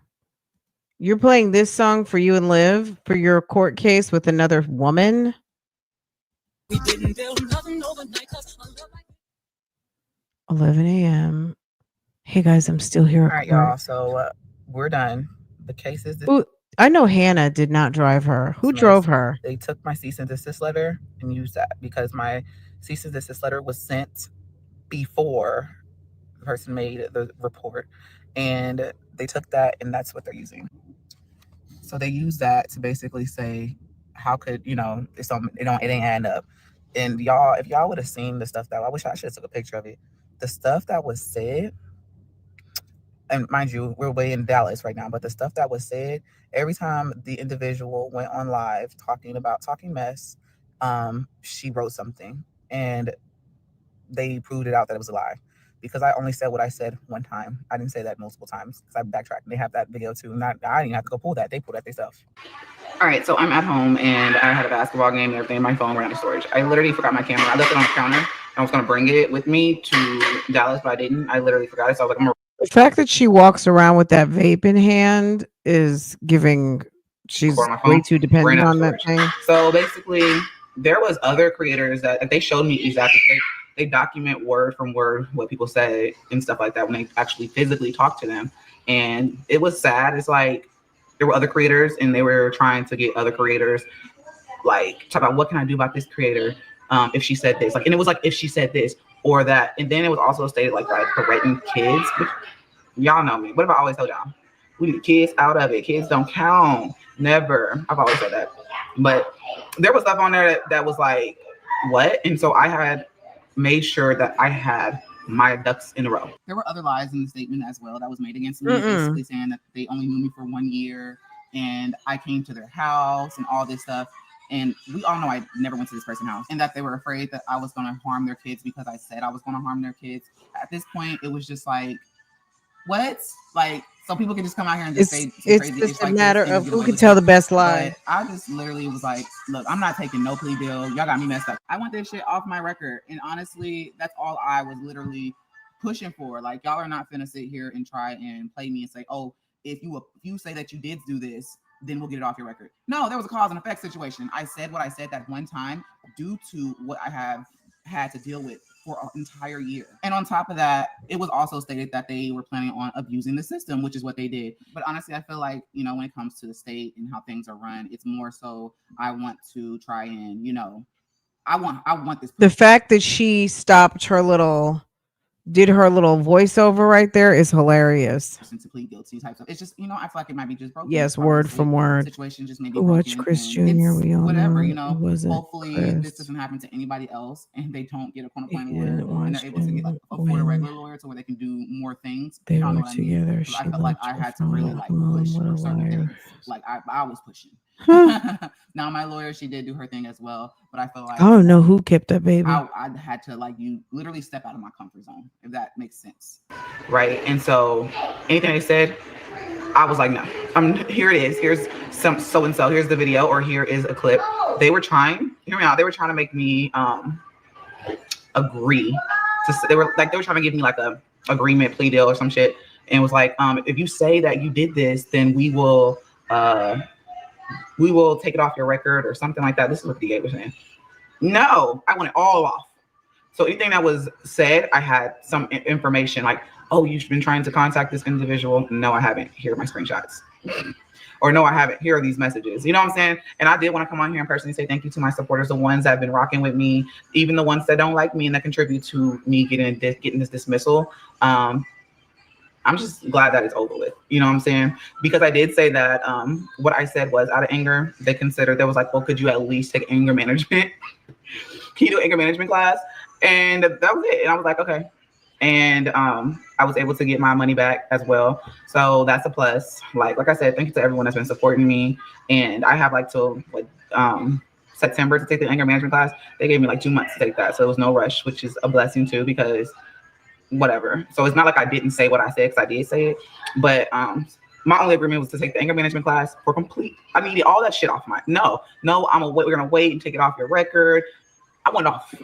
[SPEAKER 1] You're playing this song for you and Liv for your court case with another woman. We didn't build nothing overnight, 11 a.m. Hey guys, I'm still here.
[SPEAKER 3] All right, y'all. So we're done. The case is.
[SPEAKER 1] Ooh, I know Hannah did not drive her. Who drove her?
[SPEAKER 3] They took my cease and desist letter and used that because my cease and desist letter was sent before the person made the report, and they took that and that's what they're using. So they use that to basically say, how could it ain't adding up. And y'all, if y'all would have seen the stuff that I wish I should have took a picture of it. The stuff that was said. And mind you, we're way in Dallas right now, but the stuff that was said, every time the individual went on live talking mess, she wrote something and they proved it out that it was a lie because I only said what I said one time. I didn't say that multiple times because I backtracked. They have that video too. I didn't have to go pull that. They pulled that themselves. All right, so I'm at home and I had a basketball game and everything. My phone ran out of storage. I literally forgot my camera. I left it on the counter. I was going to bring it with me to Dallas, but I didn't. I literally forgot it. So I was like,
[SPEAKER 1] the fact that she walks around with that vape in hand is giving. She's way too dependent on that thing.
[SPEAKER 3] So basically, there was other creators that they showed me exactly. They document word from word what people say and stuff like that when they actually physically talk to them, and it was sad. It's like there were other creators and they were trying to get other creators like talk about what can I do about this creator if she said this, like, and it was like if she said this or that, and then it was also stated like threatened kids. Y'all know me. What have I always told y'all? We need kids out of it. Kids don't count. Never. I've always said that. But there was stuff on there that was like, what? And so I had made sure that I had my ducks in a row. There were other lies in the statement as well that was made against me, basically saying that they only knew me for 1 year and I came to their house and all this stuff. And we all know I never went to this person's house, and that they were afraid that I was going to harm their kids because I said I was going to harm their kids. At this point, it was just like, what? Like, so people can just come out here and just say some crazy
[SPEAKER 1] It's
[SPEAKER 3] shit
[SPEAKER 1] a
[SPEAKER 3] like
[SPEAKER 1] matter
[SPEAKER 3] this and
[SPEAKER 1] of
[SPEAKER 3] get
[SPEAKER 1] who
[SPEAKER 3] away
[SPEAKER 1] can
[SPEAKER 3] with
[SPEAKER 1] tell
[SPEAKER 3] it.
[SPEAKER 1] the best lie.
[SPEAKER 3] But I just literally was like, look, I'm not taking no plea deal. Y'all got me messed up. I want this shit off my record. And honestly, that's all I was literally pushing for. Like, y'all are not finna sit here and try and play me and say, oh, if you say that you did do this, then we'll get it off your record. No, there was a cause and effect situation. I said what I said that one time due to what I have had to deal with for an entire year. And on top of that, it was also stated that they were planning on abusing the system, which is what they did. But honestly, I feel like, you know, when it comes to the state and how things are run, it's more so I want to try and, you know, I want this.
[SPEAKER 1] The fact that she stopped did her little voiceover right there is hilarious.
[SPEAKER 3] To plead guilty types of, it's just, you know, I feel like it might be just broken.
[SPEAKER 1] Yes, word from word.
[SPEAKER 3] Situation just maybe
[SPEAKER 1] Watch
[SPEAKER 3] broken.
[SPEAKER 1] Chris Jr. We all
[SPEAKER 3] whatever,
[SPEAKER 1] know
[SPEAKER 3] you know.
[SPEAKER 1] it wasn't
[SPEAKER 3] Hopefully
[SPEAKER 1] Chris.
[SPEAKER 3] this doesn't happen to anybody else, and they don't get a quote
[SPEAKER 1] He
[SPEAKER 3] unquote lawyer,
[SPEAKER 1] didn't
[SPEAKER 3] and
[SPEAKER 1] watch
[SPEAKER 3] they're able to get
[SPEAKER 1] him
[SPEAKER 3] afford a
[SPEAKER 1] when
[SPEAKER 3] regular lawyer to where they can do more things.
[SPEAKER 1] they
[SPEAKER 3] Y'all know
[SPEAKER 1] were
[SPEAKER 3] what I mean?
[SPEAKER 1] together.
[SPEAKER 3] 'Cause I
[SPEAKER 1] She
[SPEAKER 3] felt like
[SPEAKER 1] left
[SPEAKER 3] I
[SPEAKER 1] her
[SPEAKER 3] had to really
[SPEAKER 1] phone
[SPEAKER 3] like
[SPEAKER 1] at home.
[SPEAKER 3] push
[SPEAKER 1] What a
[SPEAKER 3] for certain
[SPEAKER 1] liar.
[SPEAKER 3] things. Like I was pushing. Now my lawyer, she did do her thing as well, but I feel like
[SPEAKER 1] I don't know who kept that baby.
[SPEAKER 3] I had to like you literally step out of my comfort zone, if that makes sense. Right. And so anything they said, I was like, no. Here it is. Here's some so and so. Here's the video, or here is a clip. They were trying. Hear me out. They were trying to make me agree. They were trying to give me like a agreement plea deal or some shit, and it was like, if you say that you did this, then we will take it off your record or something like that. This is what the DA was saying. No, I want it all off. So anything that was said, I had some information like, oh, you've been trying to contact this individual. No, I haven't. Here are my screenshots. Or no, I haven't. Here are these messages. You know what I'm saying? And I did want to come on here and personally say thank you to my supporters, the ones that have been rocking with me, even the ones that don't like me and that contribute to me getting this dismissal. I'm just glad that it's over with. You know what I'm saying? Because I did say that what I said was out of anger. They considered, there was like, well, could you at least take anger management? Can you do anger management class? And that was it. And I was like, okay. And I was able to get my money back as well. So that's a plus. Like I said, thank you to everyone that's been supporting me. And I have like till September to take the anger management class. They gave me like 2 months to take that. So it was no rush, which is a blessing too, because whatever. So it's not like I didn't say what I said, because I did say it. But my only agreement was to take the anger management class for complete. I needed all that shit off my. No, we're gonna wait and take it off your record. I want off.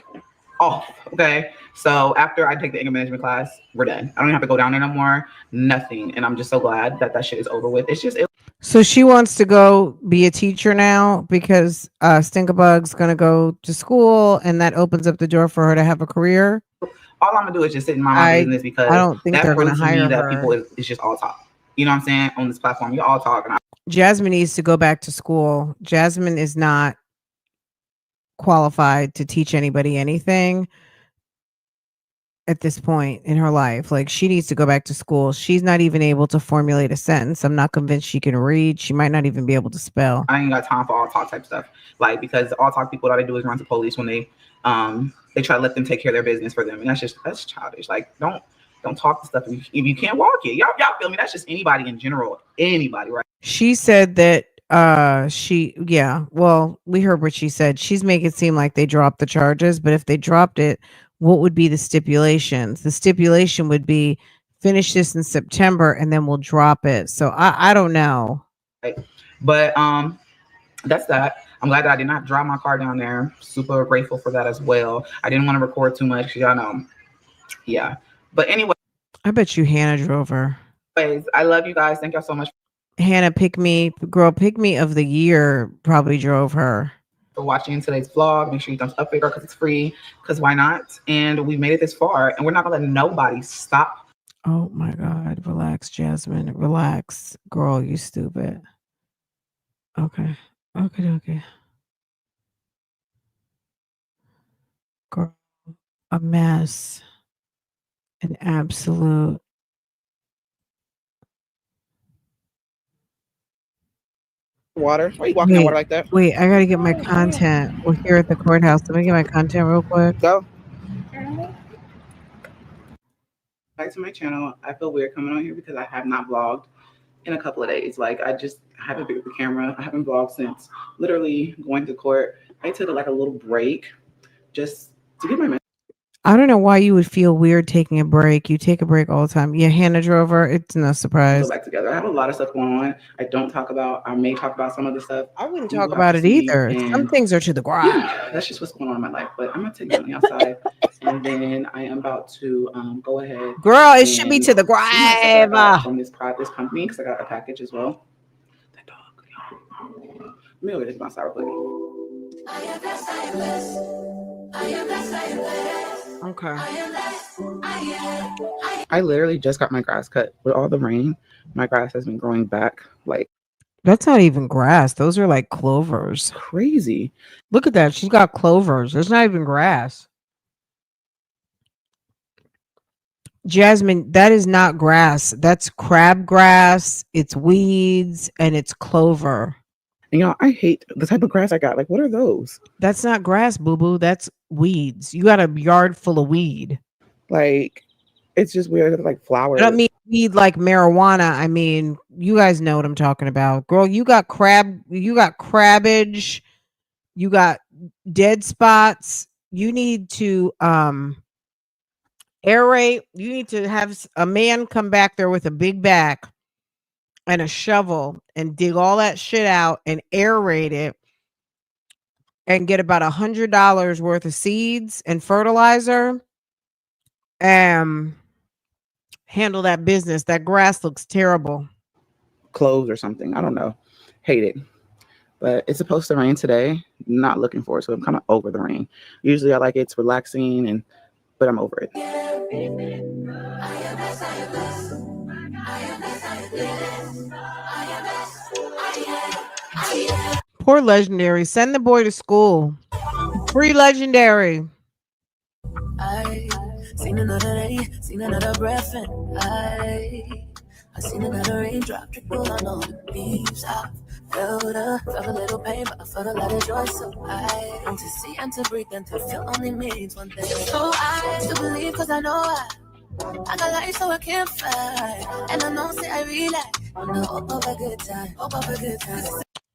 [SPEAKER 3] Okay. So after I take the anger management class, we're done. I don't have to go down there no more. Nothing. And I'm just so glad that shit is over with. It's just.
[SPEAKER 1] So she wants to go be a teacher now because Stinkabug's going to go to school, and that opens up the door for her to have a career.
[SPEAKER 3] All I'm gonna do is just sit in my business, because
[SPEAKER 1] I don't think they're going to hire
[SPEAKER 3] that
[SPEAKER 1] her.
[SPEAKER 3] people is just all talk. You know what I'm saying? On this platform, you're all talking.
[SPEAKER 1] Jasmine needs to go back to school. Jasmine is not qualified to teach anybody anything at this point in her life. Like, she needs to go back to school. She's not even able to formulate a sentence. I'm not convinced she can read. She might not even be able to spell.
[SPEAKER 3] I ain't got time for all talk type stuff. Like, because all talk people, all they do is run to police when they try to let them take care of their business for them. And that's childish. Like, don't talk to stuff if you can't walk it. Y'all feel me? That's just anybody in general. Anybody, right?
[SPEAKER 1] She said that well, we heard what she said. She's making it seem like they dropped the charges, but if they dropped it, what would be the stipulations? The stipulation would be finish this in September and then we'll drop it. So I don't know.
[SPEAKER 3] Right. But that's that. I'm glad that I did not drive my car down there. Super grateful for that as well. I didn't want to record too much, y'all know. Yeah. But anyway.
[SPEAKER 1] I bet you Hannah drove her.
[SPEAKER 3] Anyways, I love you guys. Thank y'all so much.
[SPEAKER 1] Hannah Pick Me of the Year probably drove her.
[SPEAKER 3] For watching today's vlog. Make sure you thumbs up it, because it's free, because why not? And we made it this far, and we're not gonna let nobody stop.
[SPEAKER 1] Oh my God. Relax, Jasmine. Relax. Girl, you stupid. Okay. Girl, a mess. An absolute
[SPEAKER 3] Water. Why are you walking in water like that?
[SPEAKER 1] Wait, I gotta get my content. We're here at the courthouse. Let me get my content real quick.
[SPEAKER 3] Go. Back to my channel. I feel weird coming on here because I have not vlogged in a couple of days. Like I haven't picked up the camera. I haven't vlogged since literally going to court. I took like a little break just to get my.
[SPEAKER 1] I don't know why you would feel weird taking a break. You take a break all the time. Yeah, Hannah Drover. It's no surprise.
[SPEAKER 3] Go back together. I have a lot of stuff going on. I don't talk about. I may talk about some of the stuff.
[SPEAKER 1] I wouldn't talk about it either. Some things are to the ground.
[SPEAKER 3] Yeah, that's just what's going on in my life. But I'm gonna take something outside, and then I am about to go ahead.
[SPEAKER 1] Girl, it should be to the grave.
[SPEAKER 3] From this company because I got a package as well. That dog. Let me go get my sour quick.
[SPEAKER 1] Okay.
[SPEAKER 3] I literally just got my grass cut. With all the rain, my grass has been growing back like.
[SPEAKER 1] That's not even grass. Those are like clovers.
[SPEAKER 3] Crazy.
[SPEAKER 1] Look at that. She's got clovers. There's not even grass. Jasmine, that is not grass. That's crabgrass. It's weeds and it's clover.
[SPEAKER 3] And y'all, I hate the type of grass I got. Like, what are those?
[SPEAKER 1] That's not grass, boo-boo. That's weeds. You got a yard full of weed.
[SPEAKER 3] Like, it's just weird. It's like flowers.
[SPEAKER 1] I don't mean weed like marijuana. I mean, you guys know what I'm talking about. Girl, you got crabbage. You got dead spots. You need to aerate. You need to have a man come back there with a big back and a shovel and dig all that shit out and aerate it and get about $100 worth of seeds and fertilizer and handle that business. That grass looks terrible.
[SPEAKER 3] Clothes or something. I don't know. Hate it. But it's supposed to rain today. Not looking for it. So I'm kind of over the rain. Usually I like it. It's relaxing, but I'm over it.
[SPEAKER 1] Poor Legendary. Send the boy to school. Free Legendary.
[SPEAKER 4] I seen another day, seen another breath, and I seen another raindrop trickle on all the leaves. I felt a little pain, but I felt a lot of joy. So I want to see and to breathe and to feel only means one thing. So I still believe, cause I know I got life, so I can't fight. And I know, say I realize, on the hope of a good time, hope of a good time.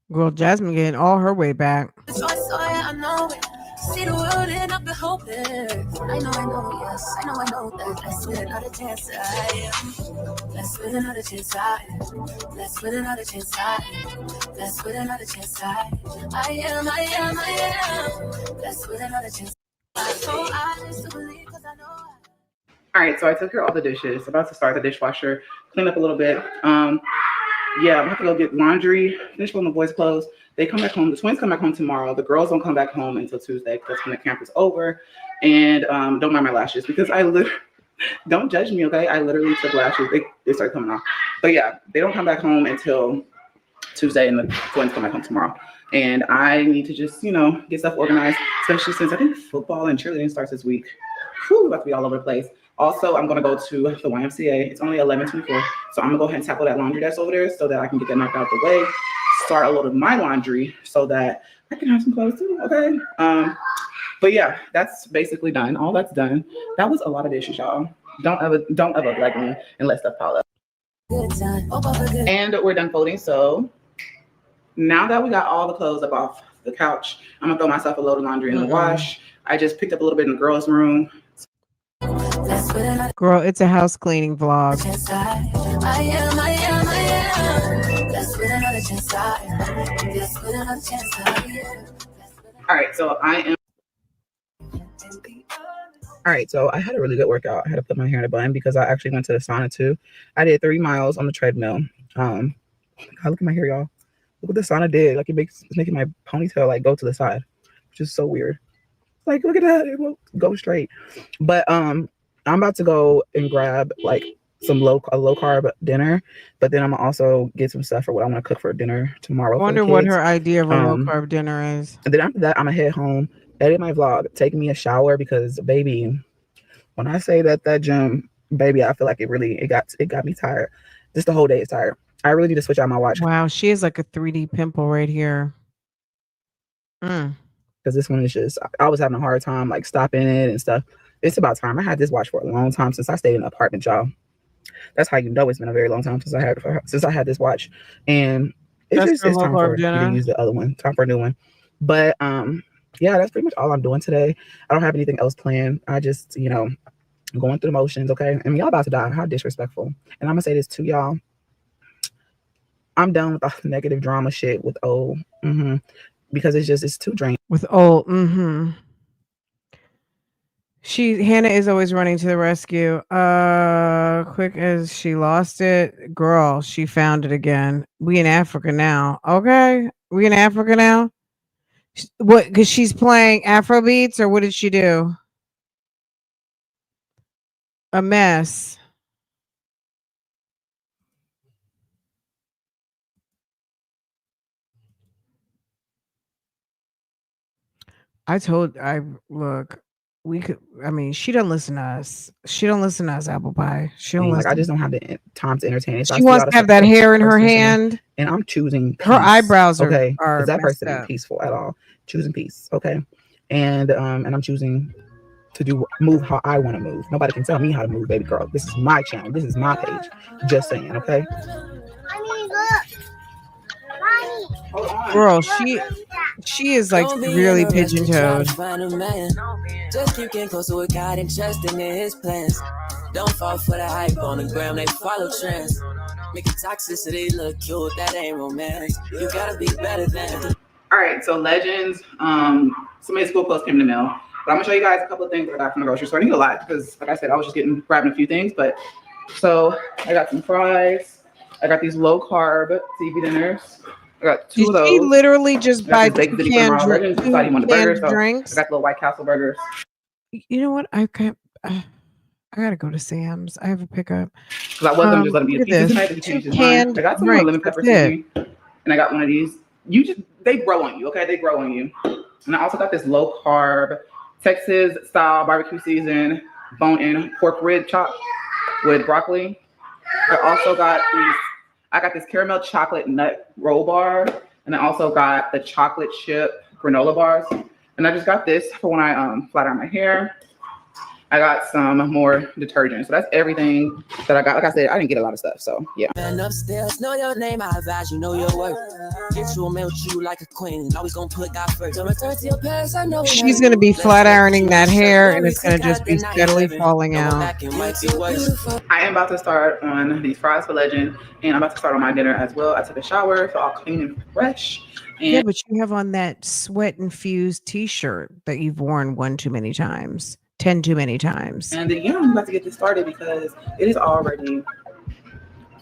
[SPEAKER 1] Girl, Jasmine getting all her way back.
[SPEAKER 4] So I know it. See the world and I've been hoping. I know, yes, I know that. Let's with another chance. Let's with another chance. Let's with another chance. Let's with another chance. I am. Let's with another chance. So I still believe, cause I know.
[SPEAKER 3] All right, so I took care of all the dishes. About to start the dishwasher, clean up a little bit. Yeah, I'm about to go get laundry, finish putting the boys' clothes. They come back home. The twins come back home tomorrow. The girls don't come back home until Tuesday because that's when the camp is over. And don't mind my lashes because I literally, don't judge me, okay? I literally took lashes. They start coming off. But yeah, they don't come back home until Tuesday and the twins come back home tomorrow. And I need to just, get stuff organized, especially since I think football and cheerleading starts this week. Whew, about to be all over the place. Also, I'm going to go to the YMCA. It's only 11:24. So I'm going to go ahead and tackle that laundry that's over there so that I can get that knocked out the way. Start a load of my laundry so that I can have some clothes too, okay? But yeah, that's basically done. All that's done. That was a lot of dishes, y'all. Don't ever black me and let stuff pile up. And we're done folding. So now that we got all the clothes up off the couch, I'm going to throw myself a load of laundry in the wash. I just picked up a little bit in the girls' room.
[SPEAKER 1] Girl, it's a house cleaning vlog.
[SPEAKER 3] All right, so I had a really good workout. I had to put my hair in a bun because I actually went to the sauna too. I did 3 miles on the treadmill. God, look at my hair, y'all. Look what the sauna did. Like it's making my ponytail like go to the side, which is so weird. Like, look at that. It won't go straight. But I'm about to go and grab like a low carb dinner, but then I'm gonna also get some stuff for what I want to cook for dinner tomorrow.
[SPEAKER 1] I wonder what her idea of a low carb dinner is.
[SPEAKER 3] And then after that, I'm gonna head home, edit my vlog, take me a shower because baby, when I say that gym, baby, I feel like it got me tired. Just the whole day is tired. I really need to switch out my watch.
[SPEAKER 1] Wow, she has like a 3D pimple right here.
[SPEAKER 3] Because this one is just, I was having a hard time like stopping it and stuff. It's about time. I had this watch for a long time since I stayed in an apartment, y'all. That's how you know it's been a very long time since I had this watch. And it's time for me to use the other one. Time for a new one. But yeah, that's pretty much all I'm doing today. I don't have anything else planned. I just, you know, I'm going through the motions, okay? And y'all about to die. How disrespectful. And I'm gonna say this to y'all. I'm done with all the negative drama shit with old. Because it's too draining.
[SPEAKER 1] With old, Hannah is always running to the rescue. Quick as she lost it, girl, she found it again. We in Africa now. Okay? We in Africa now? What, because she's playing Afro beats, or what did she do? A mess. Look, we could, I mean, she don't listen to us. She don't listen to us, Apple Pie. She don't listen.
[SPEAKER 3] I just don't have the time to entertain it. So
[SPEAKER 1] she wants to have that hair in her hand.
[SPEAKER 3] And I'm choosing peace.
[SPEAKER 1] Her eyebrows are
[SPEAKER 3] okay.
[SPEAKER 1] Because
[SPEAKER 3] that person ain't peaceful at all. Choosing peace. Okay. And I'm choosing to move how I want to move. Nobody can tell me how to move, baby girl. This is my channel. This is my page. Just saying, okay?
[SPEAKER 1] Girl, she is like really pigeon-toed.
[SPEAKER 4] Just keep getting close to a God and trusting in his plans. Don't fall for the hype on the gram, they follow trends. Making toxicity look cute, that ain't romance. You gotta be better than.
[SPEAKER 3] All right, so Legends, somebody's school post came in the mail. But I'm gonna show you guys a couple of things that I got from the grocery store. I need a lot because, like I said, I was just grabbing a few things. But so I got some fries. I got these low-carb TV dinners. I got two of those.
[SPEAKER 1] She literally just buy two canned
[SPEAKER 3] drinks. So I got the little White Castle burgers.
[SPEAKER 1] You know what? I gotta go to Sam's. I have a pickup.
[SPEAKER 3] Because I wasn't just letting me pizza tonight. Two canned. I got some lemon pepper seasoning, and I got one of these. They grow on you, okay? They grow on you. And I also got this low-carb Texas style barbecue season bone-in pork rib chop with broccoli. I also got this caramel chocolate nut roll bar, and I also got the chocolate chip granola bars. And I just got this for when I flat iron my hair. I got some more detergent. So that's everything that I got. Like I said, I didn't get a lot of stuff. So yeah.
[SPEAKER 4] Man upstairs, know your name, I advise you know your worth. Get you a man with you like a queen. Always gonna put God first. Don't return to your past, I know.
[SPEAKER 1] She's gonna be flat ironing that hair, and it's gonna just be steadily falling out.
[SPEAKER 3] I am about to start on these fries for Legend, and I'm about to start on my dinner as well. I took a shower, so all clean and fresh. And
[SPEAKER 1] yeah, but you have on that sweat-infused T-shirt that you've worn 10 too many times. And
[SPEAKER 3] yeah, I'm about to get this started because it is already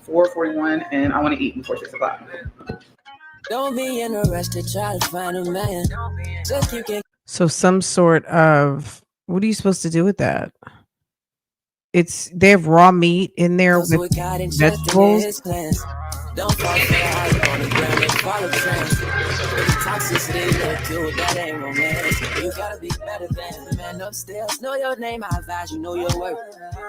[SPEAKER 3] 4:41, and I want to eat before 6 o'clock.
[SPEAKER 4] Don't be in a rush to try to find a man. Just keep getting.
[SPEAKER 1] So some sort of, what are you supposed to do with that? They have raw meat in there with vegetables.
[SPEAKER 4] Don't fall for the hype on the ground, they follow trends. Toxicity look cute, that ain't romance. You gotta be better than the man upstairs. Know your name, I advise you know your worth.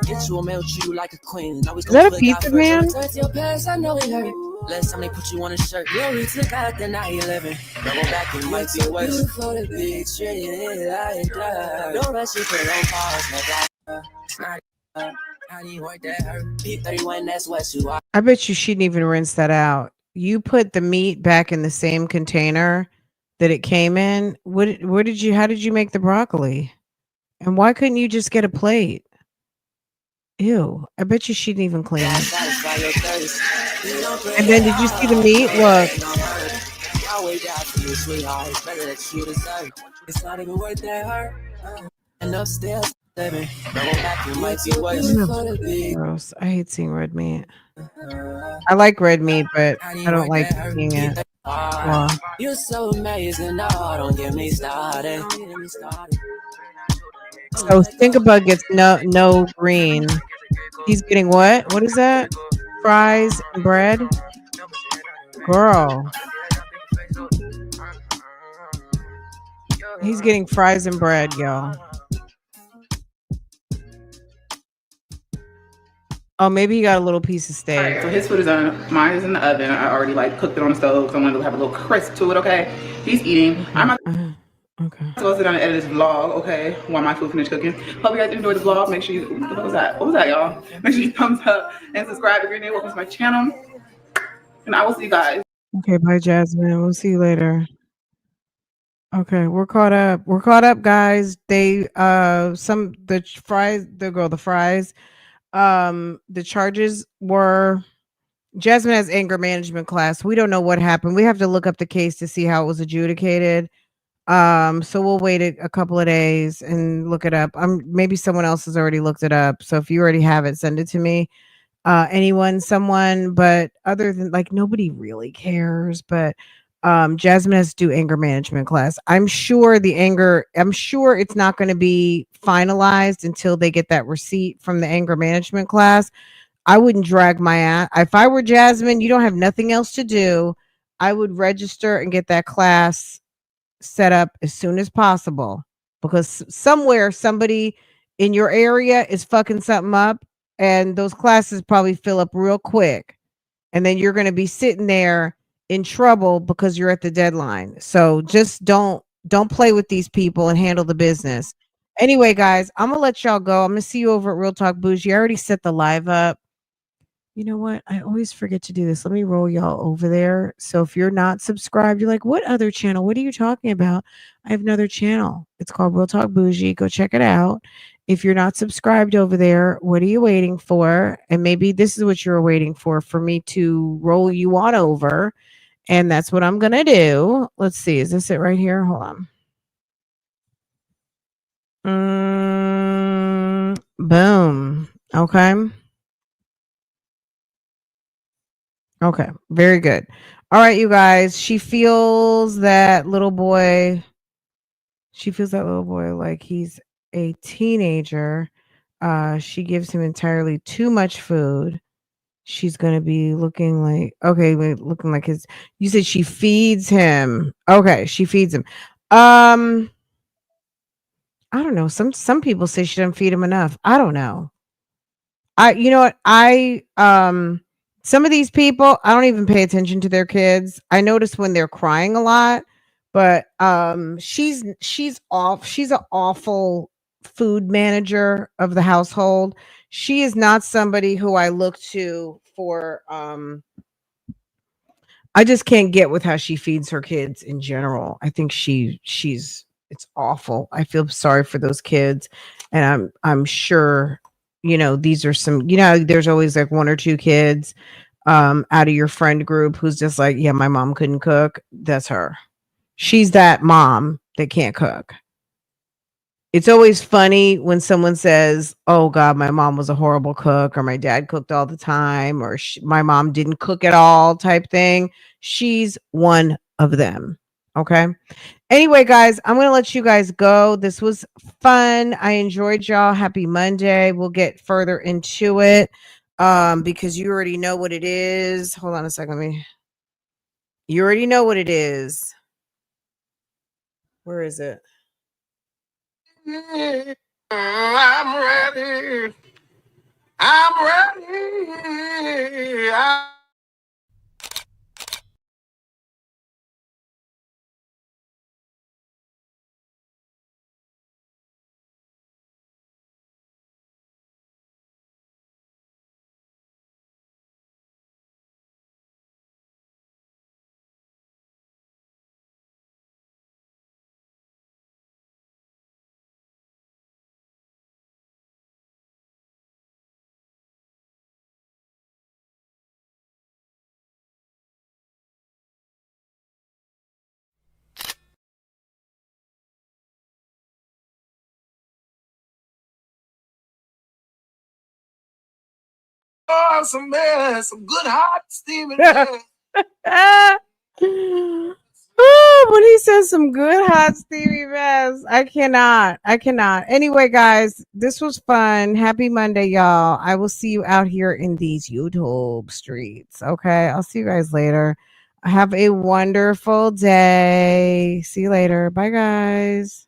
[SPEAKER 4] Get you a man with you like a queen.
[SPEAKER 1] Is that a pizza man?
[SPEAKER 4] Your parents, I know it hurt. Last time they put you on a shirt, you already took out the night 11. Go back and might be worse. Beautiful to be treated like that. Don't rush you put on pause, it's not. How do you work that hurt? P31, that's what you are.
[SPEAKER 1] I bet you she didn't even rinse that out. You put the meat back in the same container that it came in. How did you make the broccoli? And why couldn't you just get a plate? Ew. I bet you she didn't even clean it. And then did you see the meat? Look.
[SPEAKER 4] It's not even worth that hurt. And upstairs.
[SPEAKER 1] Gross. I hate seeing red meat. I like red meat, but I don't like seeing it. Wow.
[SPEAKER 4] You're so amazing. No, don't get me started.
[SPEAKER 1] So Stinkabug gets no green. He's getting what? What is that? Fries and bread? Girl. He's getting fries and bread, y'all. Oh, maybe he got a little piece of steak.
[SPEAKER 3] All right, so his food is done. Mine is in the oven. I already like cooked it on the stove because I wanted to have a little crisp to it. Okay, he's eating.
[SPEAKER 1] Okay.
[SPEAKER 3] I'm
[SPEAKER 1] Okay.
[SPEAKER 3] supposed to sit down and edit this vlog. Okay, while my food finished cooking. Hope you guys enjoyed the vlog. Make sure you. What was that? What was that, y'all? Make sure you thumbs up and subscribe if you're new. Welcome to my channel, and I will see you guys.
[SPEAKER 1] Okay, bye, Jasmine. We'll see you later. Okay, we're caught up. We're caught up, guys. They the fries, the fries. The charges were Jasmine has anger management class. We don't know what happened. We have to look up the case to see how it was adjudicated. So we'll wait a couple of days and look it up. Maybe someone else has already looked it up. So if you already have it, send it to me. Someone, but other than like nobody really cares. But Jasmine has to do anger management class. I'm sure it's not going to be finalized until they get that receipt from the anger management class. I wouldn't drag my ass. If I were Jasmine, you don't have nothing else to do. I would register and get that class set up as soon as possible, because somewhere somebody in your area is fucking something up, and those classes probably fill up real quick, and then you're going to be sitting there in trouble because you're at the deadline. So just don't play with these people and handle the business. Anyway, guys, I'm gonna let y'all go. I'm gonna see you over at Real Talk Bougie. I already set the live up. You know what? I always forget to do this. Let me roll y'all over there. So if you're not subscribed, you're like, what other channel? What are you talking about? I have another channel. It's called Real Talk Bougie. Go check it out. If you're not subscribed over there, what are you waiting for? And maybe this is what you're waiting for me to roll you on over. And that's what I'm going to do. Let's see. Is this it right here? Hold on. Boom. Okay. Okay, very good. All right, you guys. She feels that little boy like he's a teenager. She gives him entirely too much food. She's gonna be looking like looking like his. You said she feeds him. Okay, she feeds him. I don't know. Some people say she doesn't feed him enough. I don't know. You know what? Some of these people, I don't even pay attention to their kids. I notice when they're crying a lot, but she's she's an awful food manager of the household. She is not somebody who I look to for I just can't get with how she feeds her kids in general. I think she's it's awful. I feel sorry for those kids, and I'm sure, these are some, there's always like one or two kids out of your friend group who's just like, yeah, my mom couldn't cook. That's her. She's that mom that can't cook. It's always funny when someone says, oh God, my mom was a horrible cook, or my dad cooked all the time, or my mom didn't cook at all type thing. She's one of them. Okay. Anyway, guys, I'm going to let you guys go. This was fun. I enjoyed y'all. Happy Monday. We'll get further into it because you already know what it is. Hold on a second. You already know what it is. Where is it? I'm ready. I'm ready. Oh, some good hot steaming mess. Oh, when he says some good hot steamy mess, I cannot. Anyway, guys, this was fun. Happy Monday, y'all. I will see you out here in these YouTube streets. Okay, I'll see you guys later. Have a wonderful day. See you later. Bye, guys.